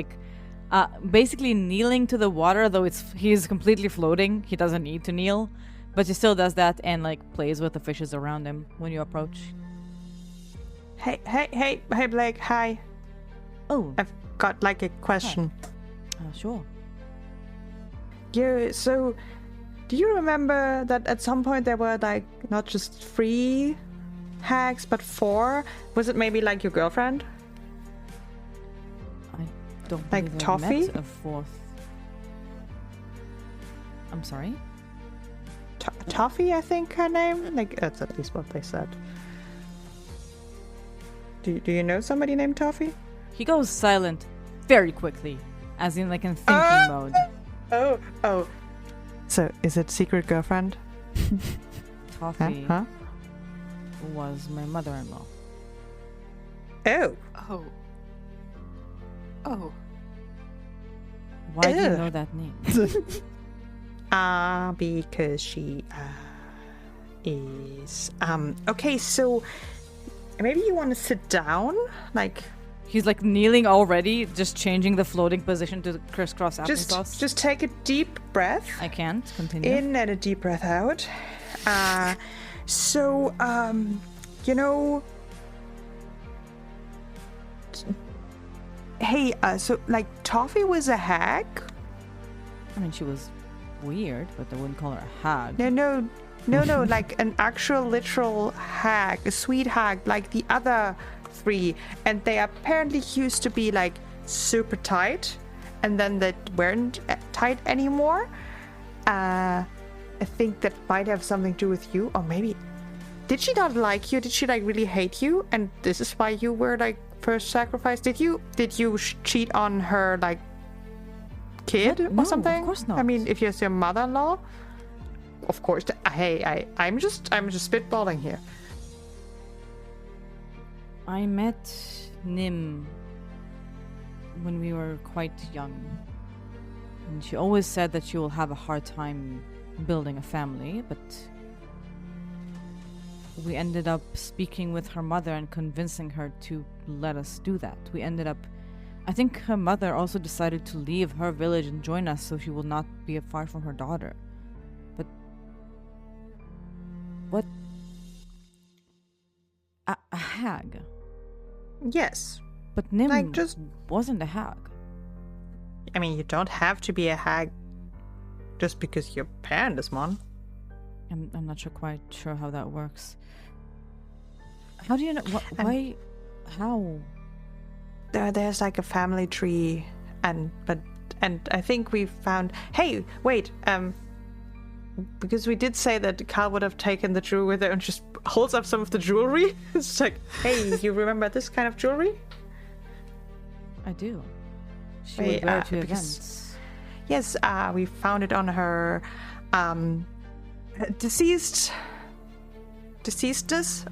basically kneeling to the water, though he's completely floating. He doesn't need to kneel, but he still does that and plays with the fishes around him when you approach. Hey, Blake, hi. Oh, I've got a question. sure. Yeah, so do you remember that at some point there were like not just 3 hags but 4? Was it maybe like your girlfriend? I don't Like believe I Toffee? met a 4th. I'm sorry? Toffee, I think her name? Like, that's at least what they said. Do you know somebody named Toffee? He goes silent very quickly, as in like in thinking mode. Oh. So, is it secret girlfriend? Toffee Huh? was my mother-in-law. Oh. Oh. Why do you Ugh. know that name? Because she is okay, so maybe you want to sit down? Like He's like kneeling already, just changing the floating position to the crisscross applesauce. just take a deep breath. I can't continue. In and a deep breath out. So hey, so like Toffee was a hag? I mean, she was weird, but I wouldn't call her a hag. No, like an actual literal hag, a sweet hag, like the other 3. And they apparently used to be like super tight, and then they weren't tight anymore. I think that might have something to do with you, or maybe did she not like you? Did she like really hate you? And this is why you were like first sacrificed? Did you cheat on her like kid What? or No, something? of course not. I mean, if you're your mother-in-law, of course. Hey, I'm just spitballing here. I met Nim when we were quite young. And she always said that she will have a hard time building a family, but we ended up speaking with her mother and convincing her to let us do that. I think her mother also decided to leave her village and join us so she will not be far from her daughter. But what? A hag? Yes. But Nim Like, just- wasn't a hag. I mean, you don't have to be a hag just because your parent is one. I'm not quite sure how that works. How do you know? Why? How? There's like a family tree, and I think we found. Hey, wait. Because we did say that Carl would have taken the jewelry with her, and just holds up some of the jewelry. It's like, hey, you remember this kind of jewelry? I do. She Wait, would wear it to because- events. Yes, we found it on her deceasedness.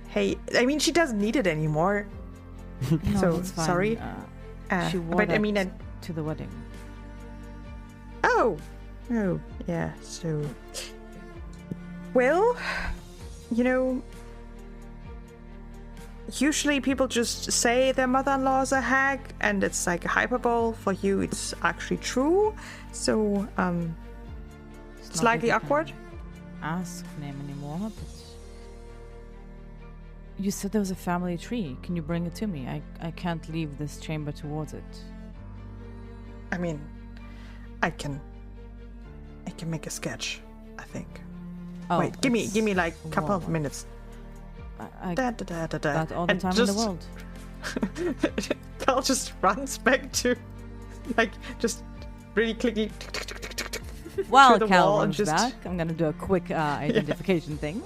Hey, I mean, she doesn't need it anymore. No, So, it's fine. sorry. She wore But that I mean, to the wedding. oh, yeah. So, well, usually people just say their mother-in-law is a hag, and it's like a hyperbole. For you, it's actually true. So, It's slightly not that you awkward. can ask name anymore, but you said there was a family tree. Can you bring it to me? I can't leave this chamber towards it. I mean, I can make a sketch, I think. Oh, Wait, give me like a couple of Whoa. minutes. I Da, da, da, da, da. got all the And time in just- the world. Carl just runs back to, like, just really clicky While the Cal wall and runs just- back, I'm gonna do a quick identification things.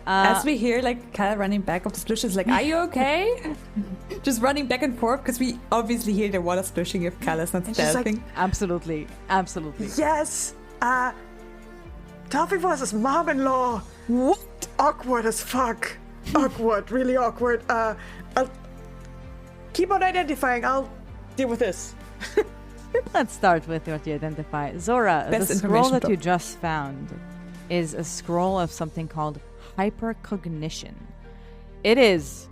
As we hear, like, Cal running back of the splishes, like, are you okay? Just running back and forth, because we obviously hear the water splishing if Cal is not she's like, stealthing. Absolutely. Yes, Toffee was his mom-in-law. What? Awkward as fuck. Awkward, really awkward. I'll keep on identifying. I'll deal with this. Let's start with what you identify. Zora, Best the scroll information that you drop. just found is a scroll of something called hypercognition. It is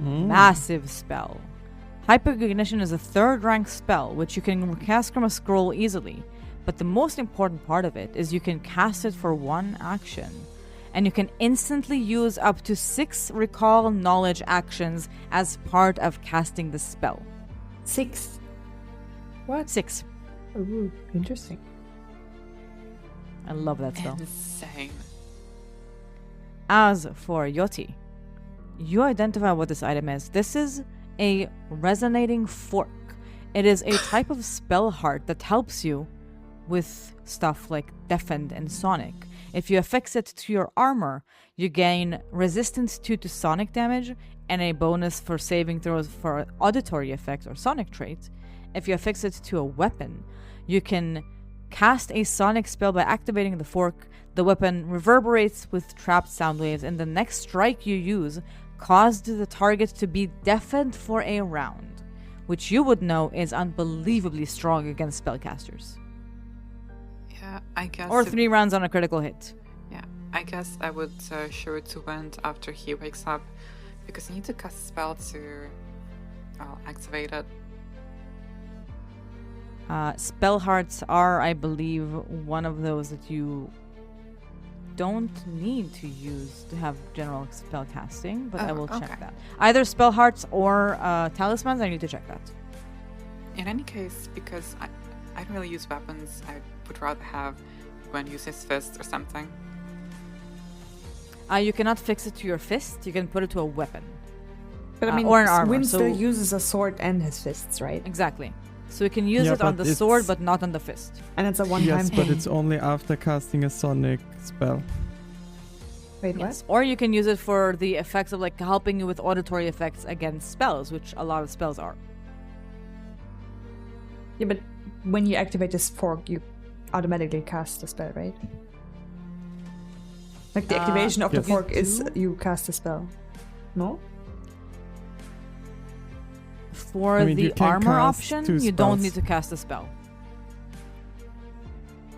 a massive spell. Hypercognition is a 3rd rank spell which you can cast from a scroll easily, but the most important part of it is you can cast it for 1 action, and you can instantly use up to 6 recall knowledge actions as part of casting the spell. 6. What? 6. Ooh, interesting. I love that spell. Insane. As for Yoti, you identify what this item is. This is a resonating fork. It is a type of spell heart that helps you with stuff like Defend and Sonic. If you affix it to your armor, you gain resistance 2 to sonic damage and a bonus for saving throws for auditory effect or sonic trait. If you affix it to a weapon, you can cast a sonic spell by activating the fork. The weapon reverberates with trapped sound waves, and the next strike you use caused the target to be deafened for a round, which you would know is unbelievably strong against spellcasters. Yeah, I guess. Or 3 rounds on a critical hit. Yeah, I guess I would show it to Wendt after he wakes up, because you need to cast a spell to activate it. Spell hearts are, I believe, one of those that you don't need to use to have general spell casting, but I will check that. Either spell hearts or talismans, I need to check that. In any case, because I don't really use weapons, I would rather have Gwen use his fist or something. You cannot fix it to your fist, you can put it to a weapon. But I mean, or an armor. Wynn so still uses a sword and his fists, right? Exactly. So you can use it on the sword, but not on the fist. And it's a one-time thing. Yes, but it's only after casting a sonic spell. Wait, Yes. what? Or you can use it for the effects of like helping you with auditory effects against spells, which a lot of spells are. Yeah, but when you activate this fork, you automatically cast the spell, right? Like the activation of the yes. fork is you cast a spell. No? For I mean, you the can armor cast option, 2 you don't spells. need to cast a spell.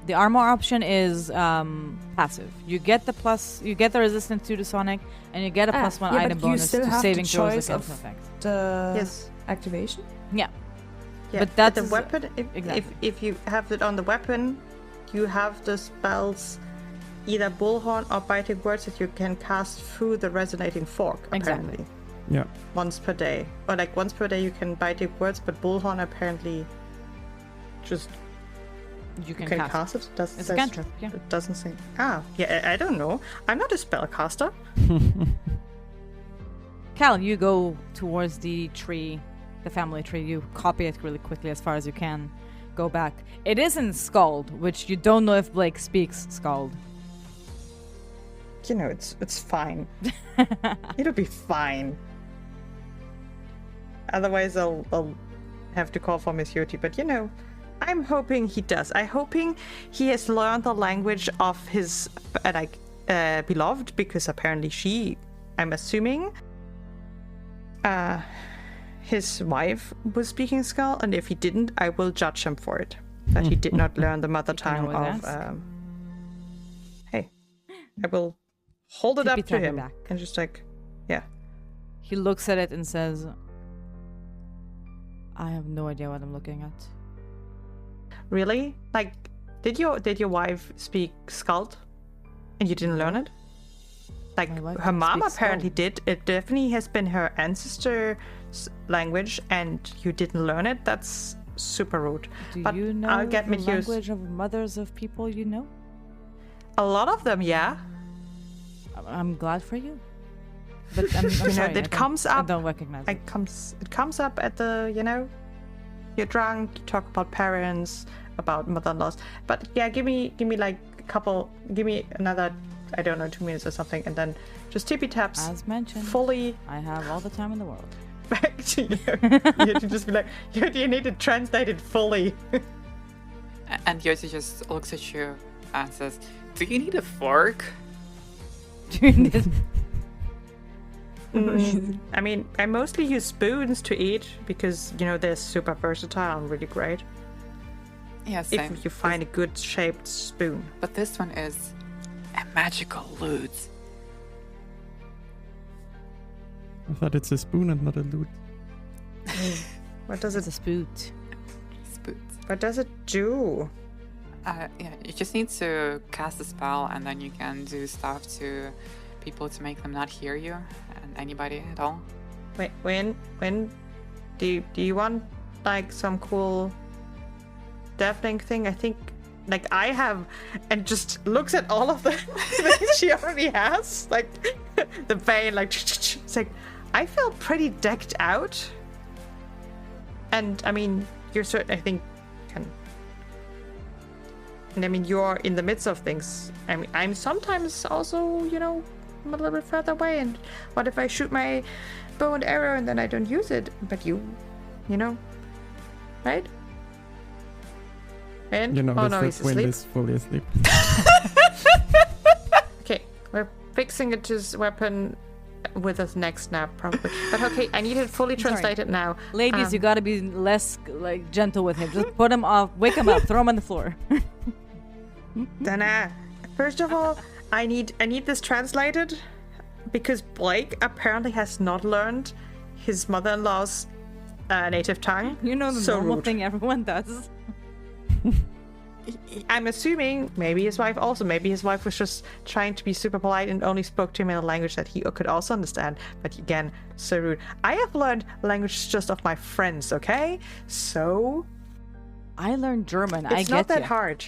The armor option is passive. You get the resistance to the sonic, and you get a +1 yeah, item but you bonus still to have saving the throws choice against of effect. the Yes. activation? Yeah. Yeah, But that's the weapon. exactly. If you have it on the weapon, you have the spells either bullhorn or biting words that you can cast through the resonating fork. Apparently, Exactly. Yeah. once per day, or like once per day you can biting words, but bullhorn apparently just You can can cast. cast it. It's a cantrip, yeah. It doesn't say. I don't know. I'm not a spellcaster. Cal, you go towards the tree, the family tree. You copy it really quickly as far as you can. Go back. It is in Scald, which you don't know if Blake speaks Scald. You know, it's fine. It'll be fine. Otherwise, I'll have to call for Miss Yoti. But you know, I'm hoping he does. I'm hoping he has learned the language of his beloved, because apparently she, I'm assuming, his wife was speaking Skull, and if he didn't, I will judge him for it. That he did not learn the mother tongue always of. ask. Hey, I will hold it up to Tippy-tappy him back. and just like, yeah. He looks at it and says, I have no idea what I'm looking at. Really? Like, did your wife speak Skald, and you didn't learn it? Like, My wife her mom speaks apparently Skald. did. It definitely has been her ancestor's language, and you didn't learn it. That's super rude. Do But you know I'll get the Matthew's. language of mothers of people you know? A lot of them, yeah. I'm glad for you. But I'm You know, sorry, it comes up. I don't recognize it. It comes up at the, you know, you're drunk, you talk about parents, about mother-in-laws. But yeah, give me like a couple, give me another, I don't know, 2 minutes or something, and then just tippy taps As mentioned, fully I have all the time in the world. back to you. You have to just be like, you need to translate it fully. And Yoti just looks at you and says, "Do you need a fork?" I mean, I mostly use spoons to eat because, you know, they're super versatile and really great. Yeah, same. If you find a good shaped spoon. But this one is a magical loot. I thought it's a spoon and not a loot. What does It's it? a spoot. Spoots. What does it do? Yeah, you just need to cast a spell, and then you can do stuff to people to make them not hear you, and anybody at all. Wait, when do you want like some cool deafening thing, I think, like, I have, and just looks at all of the things she already has, like, the vein, like, it's like, I feel pretty decked out. And, I mean, you're certain, I think, and I mean, you're in the midst of things. I mean, I'm sometimes also, you know, I'm a little bit further away, and what if I shoot my bow and arrow and then I don't use it? But you know, right? And You know, oh no, he's that Wind asleep. is fully asleep. Okay, we're fixing it to his weapon with his next snap, probably. But okay, I need it fully Sorry. translated now. Ladies, you gotta be less like gentle with him. Just put him off, wake him up, throw him on the floor. Then, first of all, I need this translated because Blake apparently has not learned his mother-in-law's native tongue. You know the So normal rude. thing everyone does. I'm assuming maybe his wife also. Maybe his wife was just trying to be super polite and only spoke to him in a language that he could also understand. But again, so rude. I have learned language just of my friends, okay? So I learned German. I it's get not that ya. hard.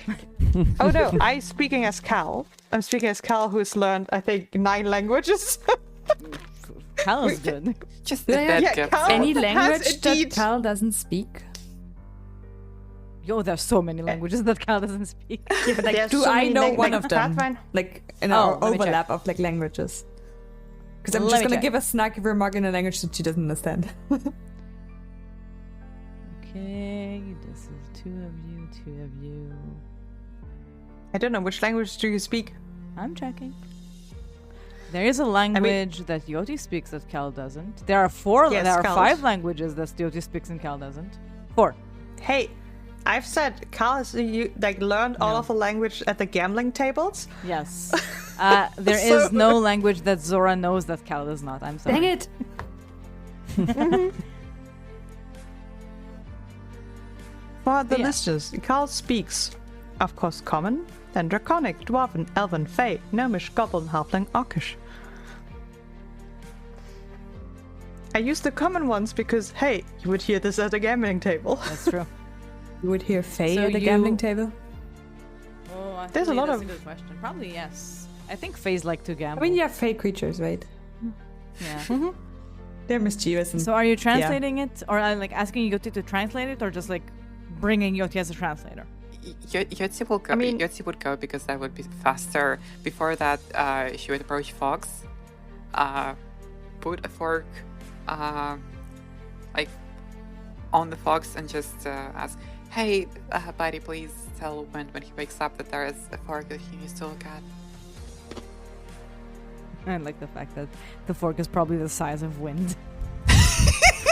Oh no, I'm speaking as Cal. I'm speaking as Cal, who's learned, I think, 9 languages. Cal is good. Just the dead yeah, gift. Cal- Any has language that indeed- Cal doesn't speak? Yo, there's so many languages that Cal doesn't speak. Yeah, but like, There's do so I many know lang- one like of them? Pathfinder- Like in Oh, our let me check. overlap of like languages. Because I'm Let just me gonna check. give a snarky remark in a language that she doesn't understand. Okay, this is 2 of you. I don't know, which language do you speak? I'm checking. There is a language that Yoti speaks that Cal doesn't. There are Yes, there are Cal 5 does. languages that Yoti speaks and Cal doesn't. 4. Hey, I've said Cal has learned all of the language at the gambling tables. Yes. There is no language that Zora knows that Cal does not. I'm sorry. Dang it! For the Yeah. listeners, Cal speaks, of course, Common, then Draconic, Dwarven, Elven, Fey, Gnomish, Goblin, Halfling, Orcish. I used the common ones because, hey, you would hear this at a gambling table. That's true. You would hear Faye So at the you- gambling table? Oh, There's a lot that's of- a good question. Probably yes. I think Fays like to gamble. I mean, you have Faye creatures, right? Yeah. They're mischievous and So are you translating it, or like asking Yoti to translate it, or just like bringing Yoti as a translator? Yotzi will go. I mean- Yotzi would go because that would be faster. Before that, she would approach Fox, put a fork, like on the fox, and just ask, "Hey, buddy, please tell Wind when he wakes up that there is a fork that he needs to look at." I like the fact that the fork is probably the size of Wind.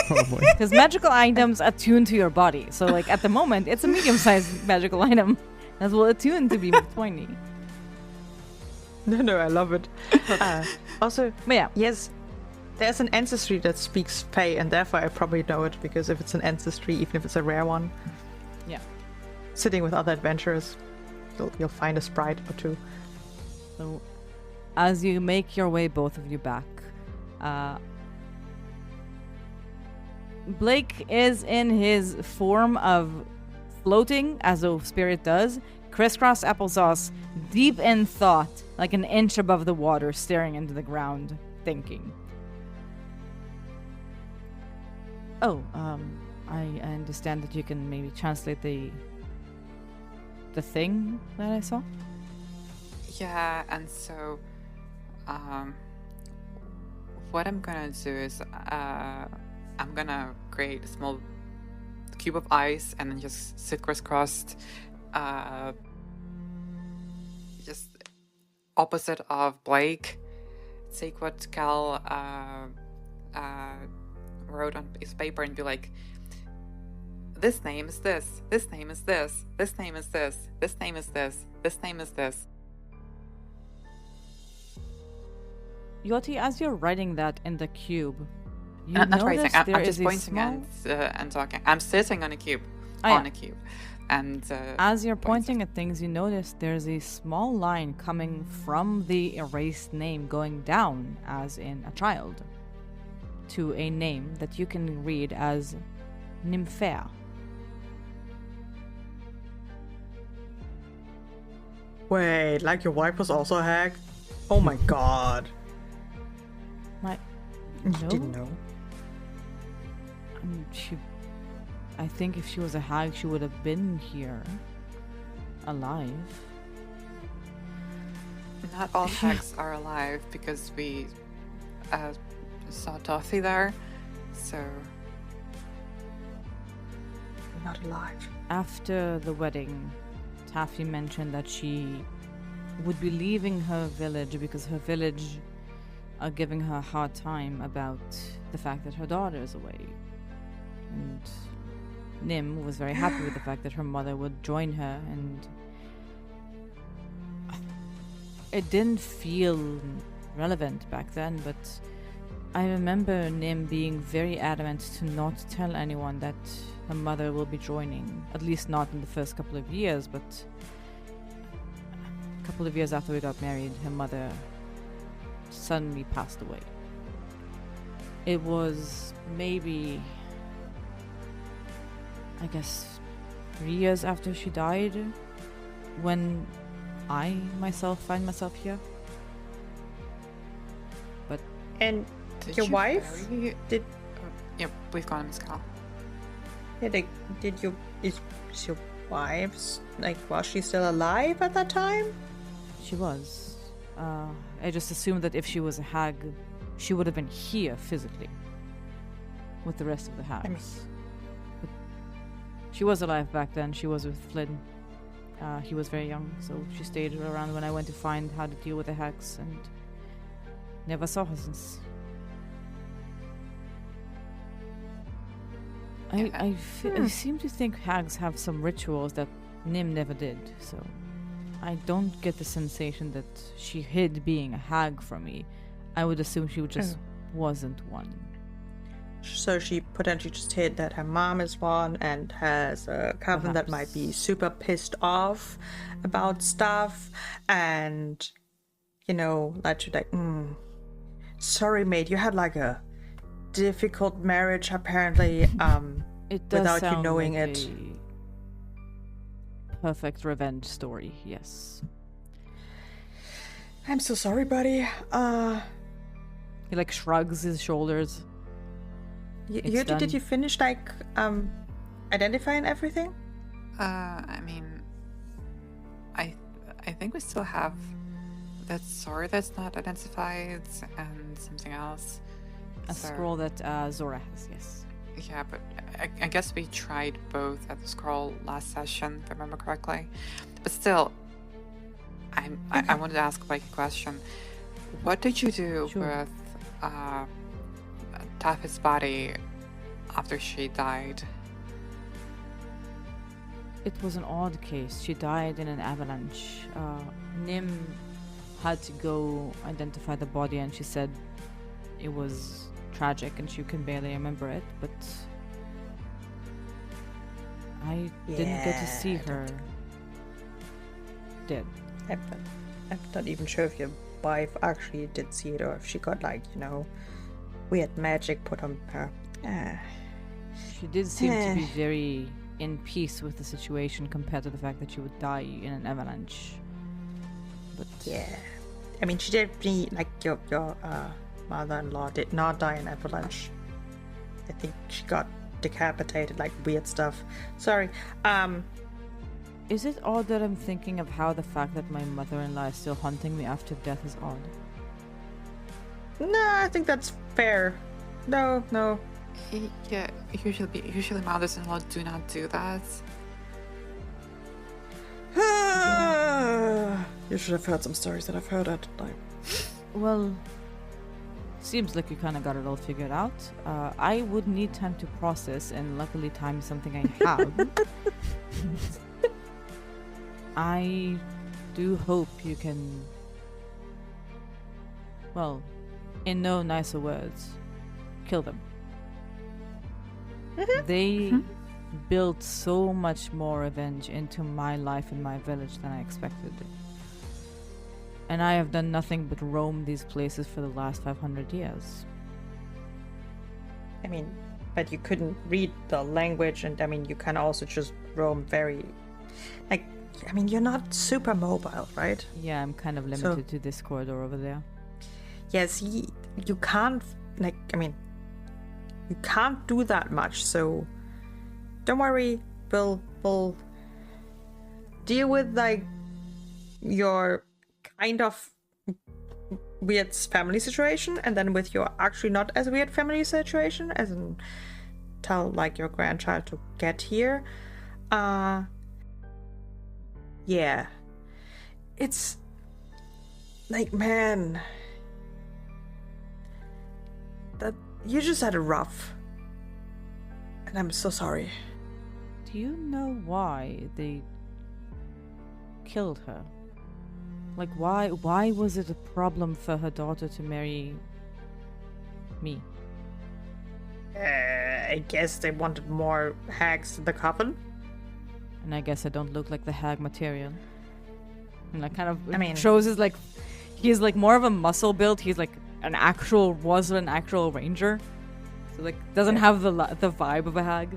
Probably. Because magical items attune to your body. So, like, at the moment, it's a medium-sized magical item that will attune to be tiny. No, I love it. Also, But yeah, yes, there's an ancestry that speaks Fey, and therefore I probably know it, because if it's an ancestry, even if it's a rare one, yeah. sitting with other adventurers, you'll find a sprite or two. So, as you make your way, both of you back, Blake is in his form of floating, as a spirit does, crisscross applesauce, deep in thought, like an inch above the water, staring into the ground, thinking. Oh, I understand that you can maybe translate the thing that I saw? Yeah, and so, what I'm gonna do is, I'm gonna create a small cube of ice and then just sit crisscrossed, just opposite of Blake. Take what Cal wrote on his paper and be like, "This name is this. This name is this. This name is this. This name is this. This name is this." Yoti, as you're writing that in the cube, you Not notice writing. there I'm is just a pointing small... and talking. I'm sitting on a cube, Oh, yeah. on a cube, and As you're pointing at things, you notice there's a small line coming from the erased name going down, as in a child, to a name that you can read as Nymphea. Wait, like your wife was also a hag? Oh my god. My You no? didn't know? I think if she was a hag, she would have been here, alive. Not all hags are alive because we saw Toffee there, so Not alive. After the wedding, Taffy mentioned that she would be leaving her village because her village are giving her a hard time about the fact that her daughter is away. And Nim was very happy with the fact that her mother would join her, and it didn't feel relevant back then, but I remember Nim being very adamant to not tell anyone that her mother will be joining, at least not in the first couple of years, but a couple of years after we got married, her mother suddenly passed away. It was maybe, I guess, 3 years after she died when I myself find myself here. But And did your you wife? marry- Did Yeah, we've gone, Miss Cal. did you is your wife's like was she still alive at that time? she was. I just assumed that if she was a hag, she would have been here physically with the rest of the hags. But she was alive back then. She was with Flynn. He was very young, so she stayed around when I went to find how to deal with the hags, and never saw her since. I seem to think hags have some rituals that Nim never did, so I don't get the sensation that she hid being a hag from me. I would assume she just wasn't one. So she potentially just hid that her mom is one and has a coven that might be super pissed off about stuff, and that she's like, sorry mate, you had like a difficult marriage apparently, It does without you sound knowing like it. a perfect revenge story, I'm so sorry, buddy. He like shrugs his shoulders. Did you finish like identifying everything? I mean, I think we still have that sword that's not identified and something else. A So- scroll that Zora has, yes. Yeah, but I guess we tried both at the scroll last session, if I remember correctly. But still, I wanted to ask like a question. What did you do Sure. with Taffy's body after she died? It was an odd case. She died in an avalanche. Nim had to go identify the body, and she said it was tragic and she can barely remember it, but I didn't get to see her dead. I'm not even sure if your wife actually did see it or if she got weird magic put on her. She did seem to be very in peace with the situation compared to the fact that she would die in an avalanche. But Yeah, I mean she did be like your mother-in-law did not die in avalanche. I think she got decapitated, like weird stuff. Sorry. is it odd that I'm thinking of how the fact that my mother-in-law is still hunting me after death is odd? No, I think that's fair. No. Yeah, usually mothers-in-law do not do that. You should have heard some stories that I've heard at the time. Well, seems like you kind of got it all figured out. I would need time to process, and luckily time is something I have. I do hope you can, well, in no nicer words, kill them. They built so much more revenge into my life and my village than I expected. And I have done nothing but roam these places for the last 500 years. I mean, but you couldn't read the language, and I mean, you can also just roam very, like, I mean, you're not super mobile, right? Yeah, I'm kind of limited to this corridor over there. Yes, you can't, like, I mean, you can't do that much, so don't worry, we'll deal with, like, your kind of weird family situation, and then with your actually not as weird family situation, as in tell, like, your grandchild to get here. Yeah. It's, like, man... that you just had a rough, and I'm so sorry. Do you know why they killed her? Like, why was it a problem for her daughter to marry me? I guess they wanted more hags in the coven. And I guess I don't look like the hag material. And that kind of mean, shows his, like, he's like more of a muscle build. He's like an actual ranger. So, like, doesn't have the vibe of a hag.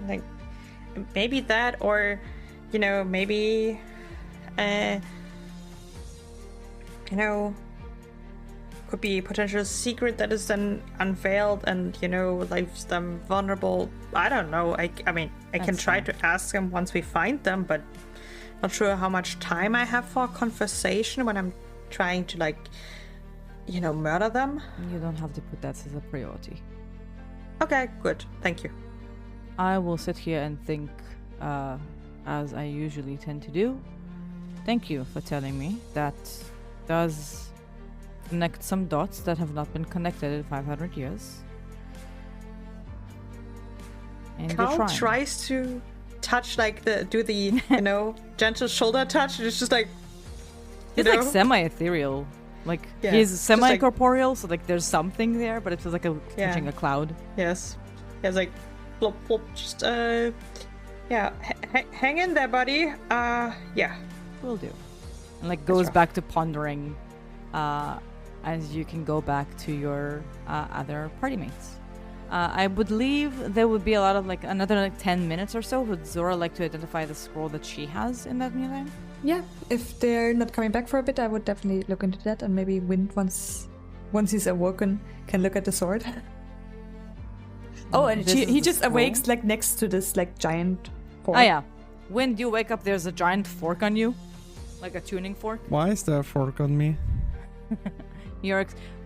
Like, maybe that, or, you know, maybe, you know, could be a potential secret that is then unveiled and, you know, leaves them vulnerable. I don't know. I mean, I can try to ask them once we find them, but not sure how much time I have for a conversation when I'm trying to, like, you know, murder them. You don't have to put that as a priority. Okay, good. Thank you. I will sit here and think, as I usually tend to do. Thank you for telling me. That does connect some dots that have not been connected in 500 years. And Carl tries to touch, like, do the you know, gentle shoulder touch, and it's just like, He's like semi-ethereal. Like, he's semi-corporeal, so, like, there's something there, but it feels like touching a cloud. Yes. It's like, plop, plop, just, yeah, hang in there, buddy. Yeah. Will do. And, like, goes back to pondering, as you can go back to your other party mates. I would believe there would be a lot of, like, another, like, 10 minutes or so. Would Zora like to identify the scroll that she has in that museum? Yeah, if they're not coming back for a bit, I would definitely look into that, and maybe Wind, once he's awoken, can look at the sword. Oh, and he just awakes, like, next to this, like, giant fork. Oh, yeah. When you wake up, there's a giant fork on you. Like a tuning fork. Why is there a fork on me?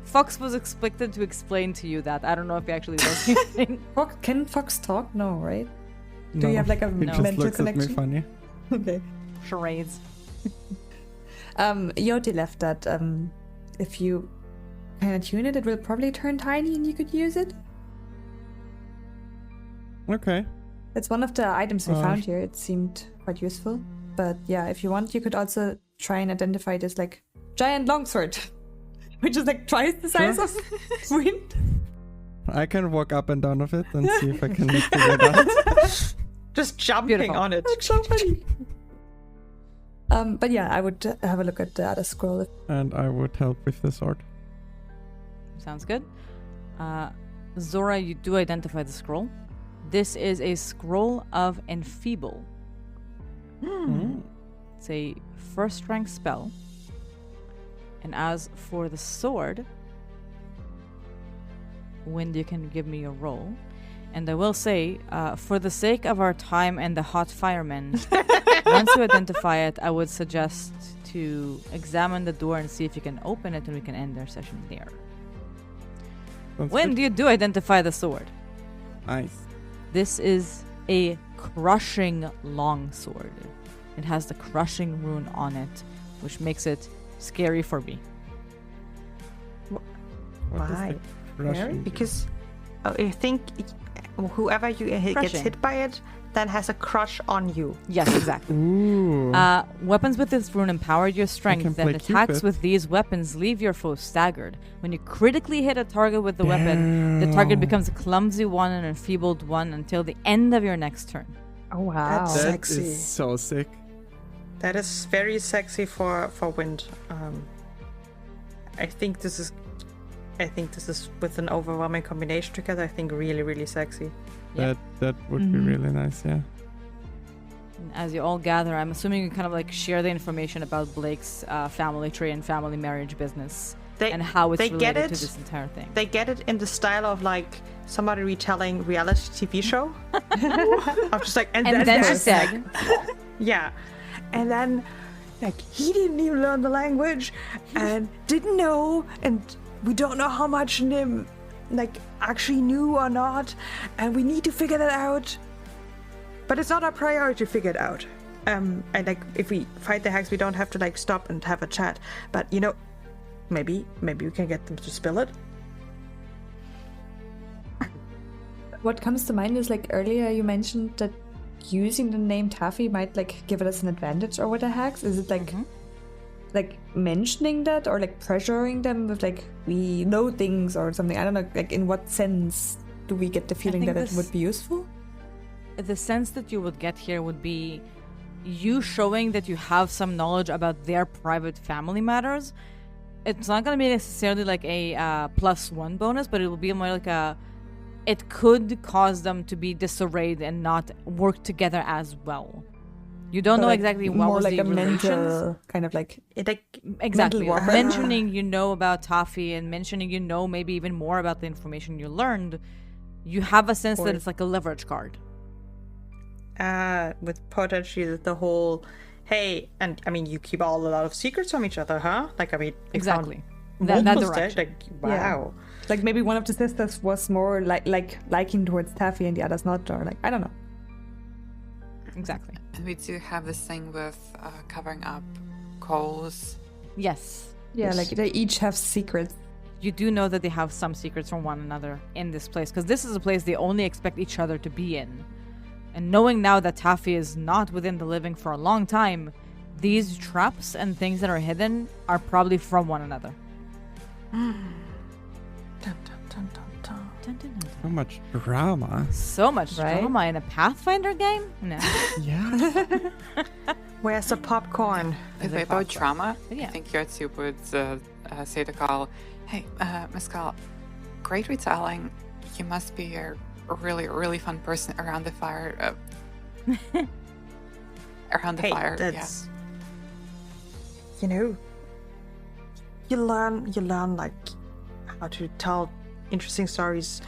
Fox was expected to explain to you that. I don't know if he actually does anything. Can Fox talk? No, right? No, Do you have, like, a he mental just looks connection? at me funny. Okay. Charades. Yoti left that if you kind of tune it, it will probably turn tiny and you could use it. Okay. It's one of the items we found here. It seemed quite useful. But yeah, if you want, you could also try and identify this, like, giant longsword, which is, like, twice the size of Wind. I can walk up and down of it and see if I can figure it out. Just jumping on it. That's so funny. But yeah, I would have a look at the other scroll. And I would help with the sword. Sounds good. Zora, you do identify the scroll. This is a scroll of Enfeeble. It's a first rank spell. And as for the sword, Wind, you can give me a roll. And I will say, for the sake of our time and the hot firemen, once you identify it, I would suggest to examine the door and see if you can open it, and we can end our session there. When do you do identify the sword? Nice. This is a crushing longsword. It has the crushing rune on it, which makes it scary for me. Why? Russian? Because I think whoever gets hit by it then has a crush on you. Yes, exactly. Ooh. Weapons with this rune empower your strength, and attacks Cupid. with these weapons leave your foe staggered. When you critically hit a target with the weapon, the target becomes a clumsy one and enfeebled one until the end of your next turn. Oh wow, That's That sexy. is so sick. That is very sexy for Wind. I think this is with an overwhelming combination together. I think really, really sexy. Yeah. That would be really nice. Yeah. As you all gather, I'm assuming you kind of like share the information about Blake's family tree and family marriage business and how it's related to this entire thing. They get it in the style of like somebody retelling reality TV show. I'm just like, and then she said, yeah, and then like he didn't even learn the language and didn't know, and we don't know how much Nim like actually knew or not, and we need to figure that out. But it's not our priority to figure it out. And like if we fight the hags, we don't have to like stop and have a chat. But you know, maybe we can get them to spill it. What comes to mind is like earlier you mentioned that using the name Taffy might like give us an advantage over the hags. Is it like like mentioning that or like pressuring them with like we know things or something? I don't know. Like in what sense do we get the feeling that it would be useful? The sense that you would get here would be you showing that you have some knowledge about their private family matters. It's not going to be necessarily like a +1 bonus, but it will be more like it could cause them to be disarrayed and not work together as well. You don't know like exactly what more was like the a relations. mental kind of like Exactly. mental Mentioning you know about Taffy and mentioning you know maybe even more about the information you learned, you have a sense that it's like a leverage card. With potentially the whole, hey, and I mean, you keep a lot of secrets from each other, huh? Like, I mean, Exactly. That direction. like, wow. Yeah. Like maybe one of the sisters was more like liking towards Taffy and the others not, or like I don't know. Exactly. And we do have this thing with covering up coals. Yes. Yeah, like they each have secrets. You do know that they have some secrets from one another in this place, because this is a place they only expect each other to be in. And knowing now that Taffy is not within the living for a long time, these traps and things that are hidden are probably from one another. Dun, dun, dun, dun, dun. Dun, dun, dun, dun. So much drama. So much Right? drama in a Pathfinder game? No. Yeah. Where's the popcorn? If about drama, Yeah. I think Yotsu would say to Carl, hey, Miss Carl, great retelling. You must be a really, really fun person around the fire. Around the fire, that's, you know, you learn like how to tell interesting stories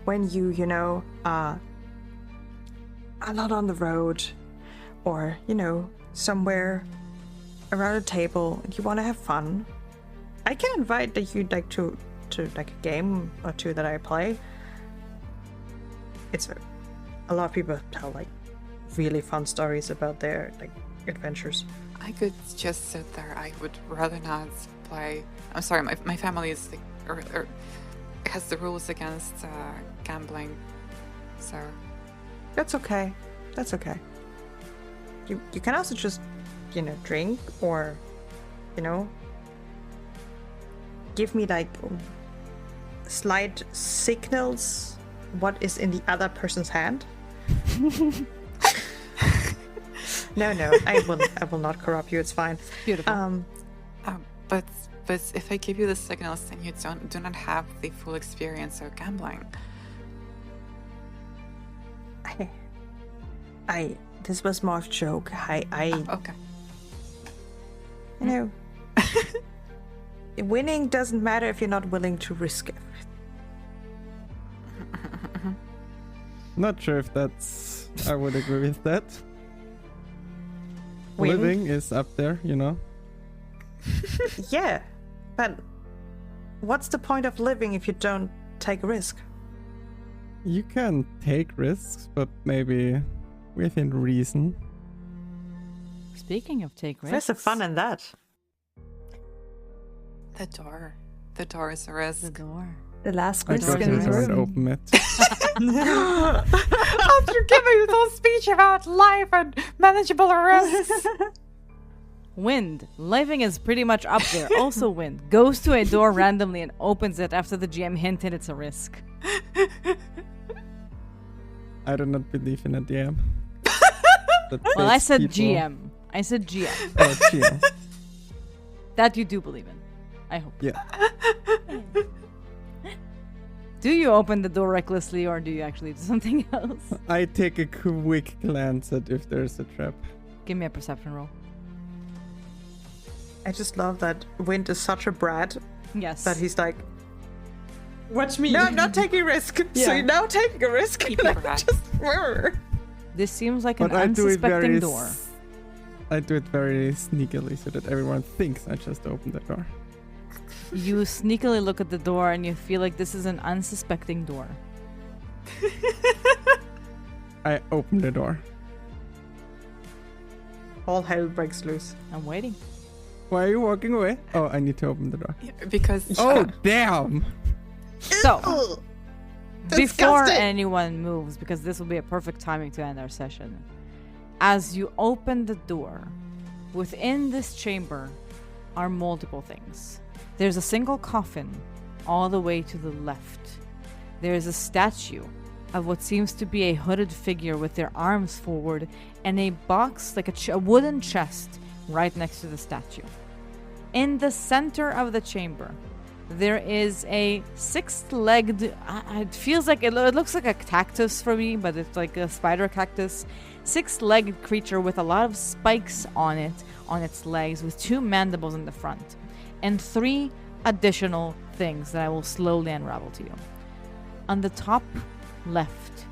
when you know, are not on the road or, you know, somewhere around a table and you want to have fun. I can invite that you like to like a game or two that I play. It's a lot of people tell like really fun stories about their like adventures. I could just sit there. I would rather not play. I'm sorry, my family is like, has the rules against gambling, so That's okay. That's okay. You can also just, you know, drink or, you know, give me like slight signals what is in the other person's hand. No, I will not corrupt you. It's fine. Beautiful. but if I give you the signals, then you do not have the full experience of gambling. This was more of a joke. Okay. You know, winning doesn't matter if you're not willing to risk it. Not sure if that's... I would agree with that. Win? Living is up there, you know? Yeah, but what's the point of living if you don't take a risk? You can take risks, but maybe within reason. Speaking of take risks, Where's the fun in that? The door is a risk. the door. The last I risk got in you the don't room. open it. After giving this whole speech about life and manageable risks. Wind. Living is pretty much up there. Also Wind. Goes to a door randomly and opens it after the GM hinted it's a risk. I do not believe in a DM. Well, I takes said people- GM. I said GM. Oh, GM. That you do believe in. I hope. Yeah. Do you open the door recklessly or do you actually do something else? I take a quick glance at if there's a trap. Give me a perception roll. I just love that Wind is such a brat Yes. that he's like, Watch me. no, I'm not taking a risk. So Yeah. you're now taking a risk. Keep And it I'm brat. just... This seems like But an I do it unsuspecting very door. I do it very sneakily so that everyone thinks I just opened the door. You sneakily look at the door and you feel like this is an unsuspecting door. I open the door. All hell breaks loose. I'm waiting. Why are you walking away? Oh, I need to open the door. Because Oh, damn! So, Ugh. before Disgusting. anyone moves, because this will be a perfect timing to end our session, as you open the door, within this chamber are multiple things. There's a single coffin all the way to the left. There is a statue of what seems to be a hooded figure with their arms forward and a box, like a wooden chest, right next to the statue. In the center of the chamber, there is a six-legged, it feels like, it looks like a cactus for me, but it's like a spider cactus. Six-legged creature with a lot of spikes on it, on its legs, with two mandibles in the front. And three additional things that I will slowly unravel to you. On the top left,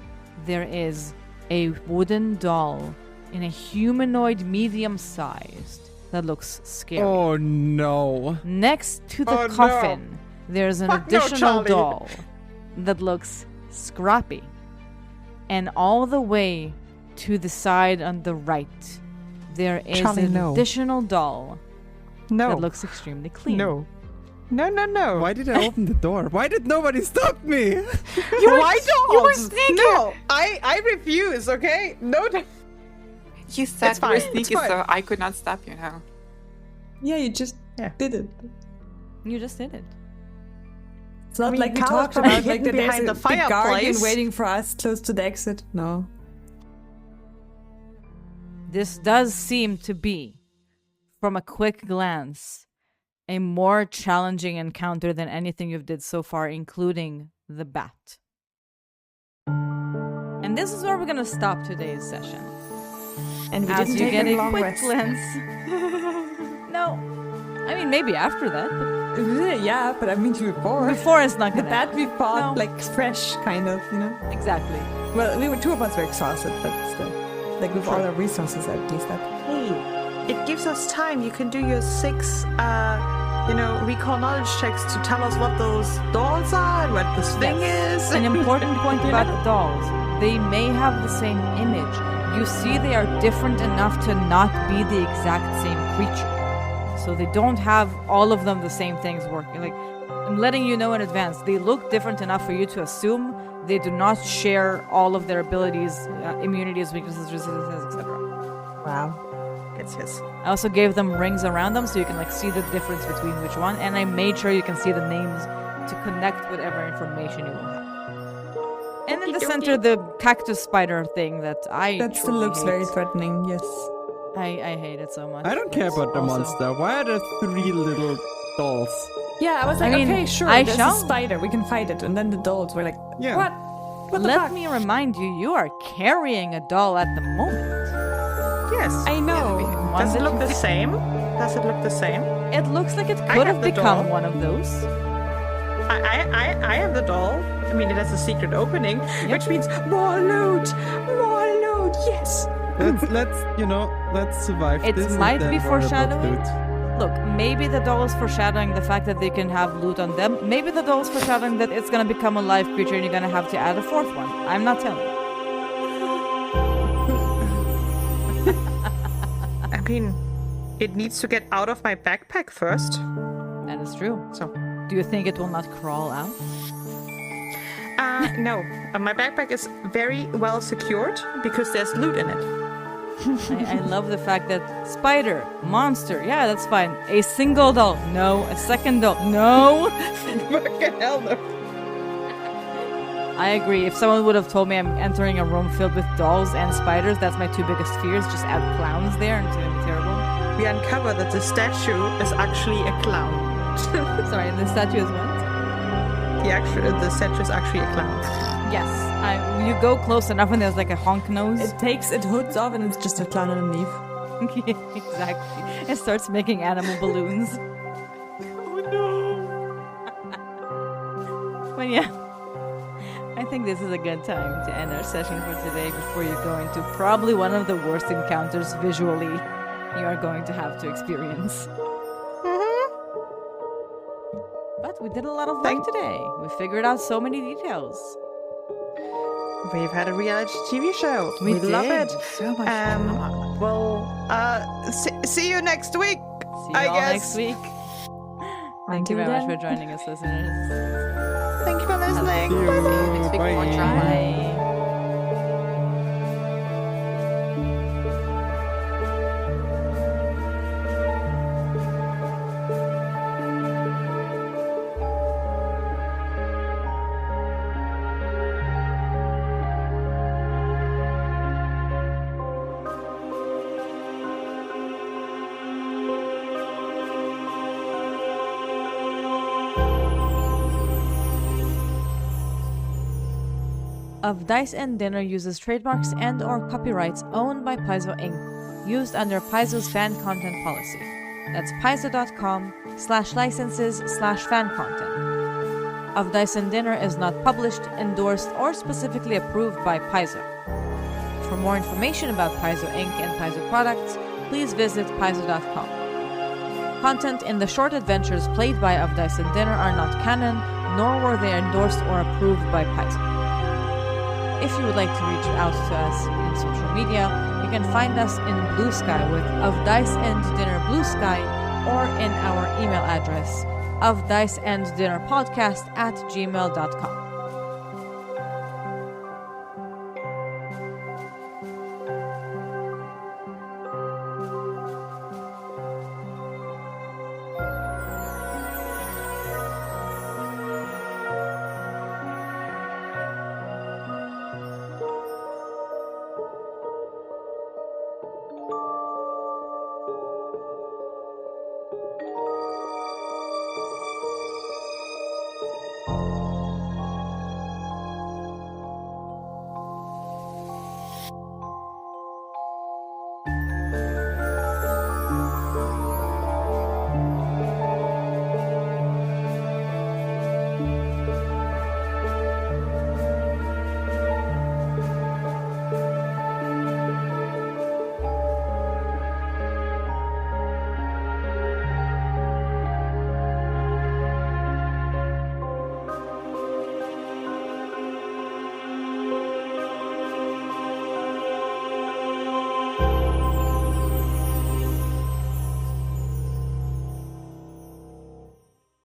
there is a wooden doll in a humanoid medium-sized that looks scary. Oh no. Next to the Oh, no. coffin, there's an Fuck no, additional Charlie. doll that looks scrappy. And all the way to the side on the right, there is Charlie, an no. additional doll No. that looks extremely clean. No. No, no, no. Why did I open the door? Why did nobody stop me? Why don't? you were sneaky. No, I refuse, okay? No. you said It's you were fine, it's sneaky, fine. so I could not stop you now. Yeah, you just Yeah. did it. You just did it. It's not mean, like we Carl talked probably about, like hidden that there's behind a the big guardian fireplace. waiting for us close to the exit. No. This does seem to be, from a quick glance, a more challenging encounter than anything you've did so far, including the bat. And this is where we're gonna stop today's session. And we As didn't you take get a a long quick rest. glance. No. I mean, maybe after that, but Yeah, but I mean before. before it's not The gonna bat we fought, No. like fresh, kind of, you know. Exactly. Well, two of us were exhausted, but still, like with all our resources at least. That Hey, it gives us time. You can do your 6, recall knowledge checks to tell us what those dolls are and what this thing is. An important point about the dolls. They may have the same image. You see they are different enough to not be the exact same creature. So they don't have all of them the same things working. Like, I'm letting you know in advance. They look different enough for you to assume they do not share all of their abilities, immunities, weaknesses, resistances, etc. wow. Yes. I also gave them rings around them so you can see the difference between which one, and I made sure you can see the names to connect whatever information you will have. And in the center, the cactus spider thing that I That still truly looks hate. very threatening. Yes. I hate it so much. I don't care about the Also- monster. Why are there 3 little dolls? Yeah, I was I like, mean, okay, sure, I there's shall- a spider, we can fight it. And then the dolls were like, Yeah. what? What the Let fuck? me remind you, you are carrying a doll at the moment. Yes. I know. One Does it that look you the same? Does it look the same? It looks like it I could have have the become doll. one of those. I have the doll. I mean, it has a secret opening, which means more loot. More loot. Yes. Let's survive It this. and might then be worry about foreshadowing. loot. Look, maybe the doll is foreshadowing the fact that they can have loot on them. Maybe the doll is foreshadowing that it's gonna become a live creature and you're gonna have to add a 4th one. I'm not telling you. I mean, it needs to get out of my backpack first. That is true. So, Do you think it will not crawl out? no. My backpack is very well secured because there's loot in it. I love the fact that spider, monster, yeah, that's fine. A single doll, no. A second doll, no. Fucking hell no. I agree. If someone would have told me I'm entering a room filled with dolls and spiders, that's my 2 biggest fears. Just add clowns there and it's gonna be terrible. We uncover that the statue is actually a clown. Sorry, the statue is what? the set is actually a clown. Yes, you go close enough and there's like a honk nose. It hoods off and it's just a clown underneath. Exactly. It starts making animal balloons. Oh no! But yeah, I think this is a good time to end our session for today before you go into probably one of the worst encounters visually you are going to have to experience. But we did a lot of work today. We figured out so many details. We've had a reality TV show. We love did. it. So much fun. Well, see you next week. See you I all guess. next week. Thank you very much for joining us, listeners. Thank you for listening. See you. Bye-bye. Next week, Bye. more try. Bye. Of Dice and Dinner uses trademarks and or copyrights owned by Paizo Inc., used under Paizo's fan content policy. That's paizo.com/licenses/fan content. Of Dice and Dinner is not published, endorsed, or specifically approved by Paizo. For more information about Paizo Inc. and Paizo products, please visit paizo.com. Content in the short adventures played by Of Dice and Dinner are not canon, nor were they endorsed or approved by Paizo. If you would like to reach out to us in social media, you can find us in Blue Sky with Of Dice and Dinner Blue Sky, or in our email address, ofdiceanddinnerpodcast@gmail.com.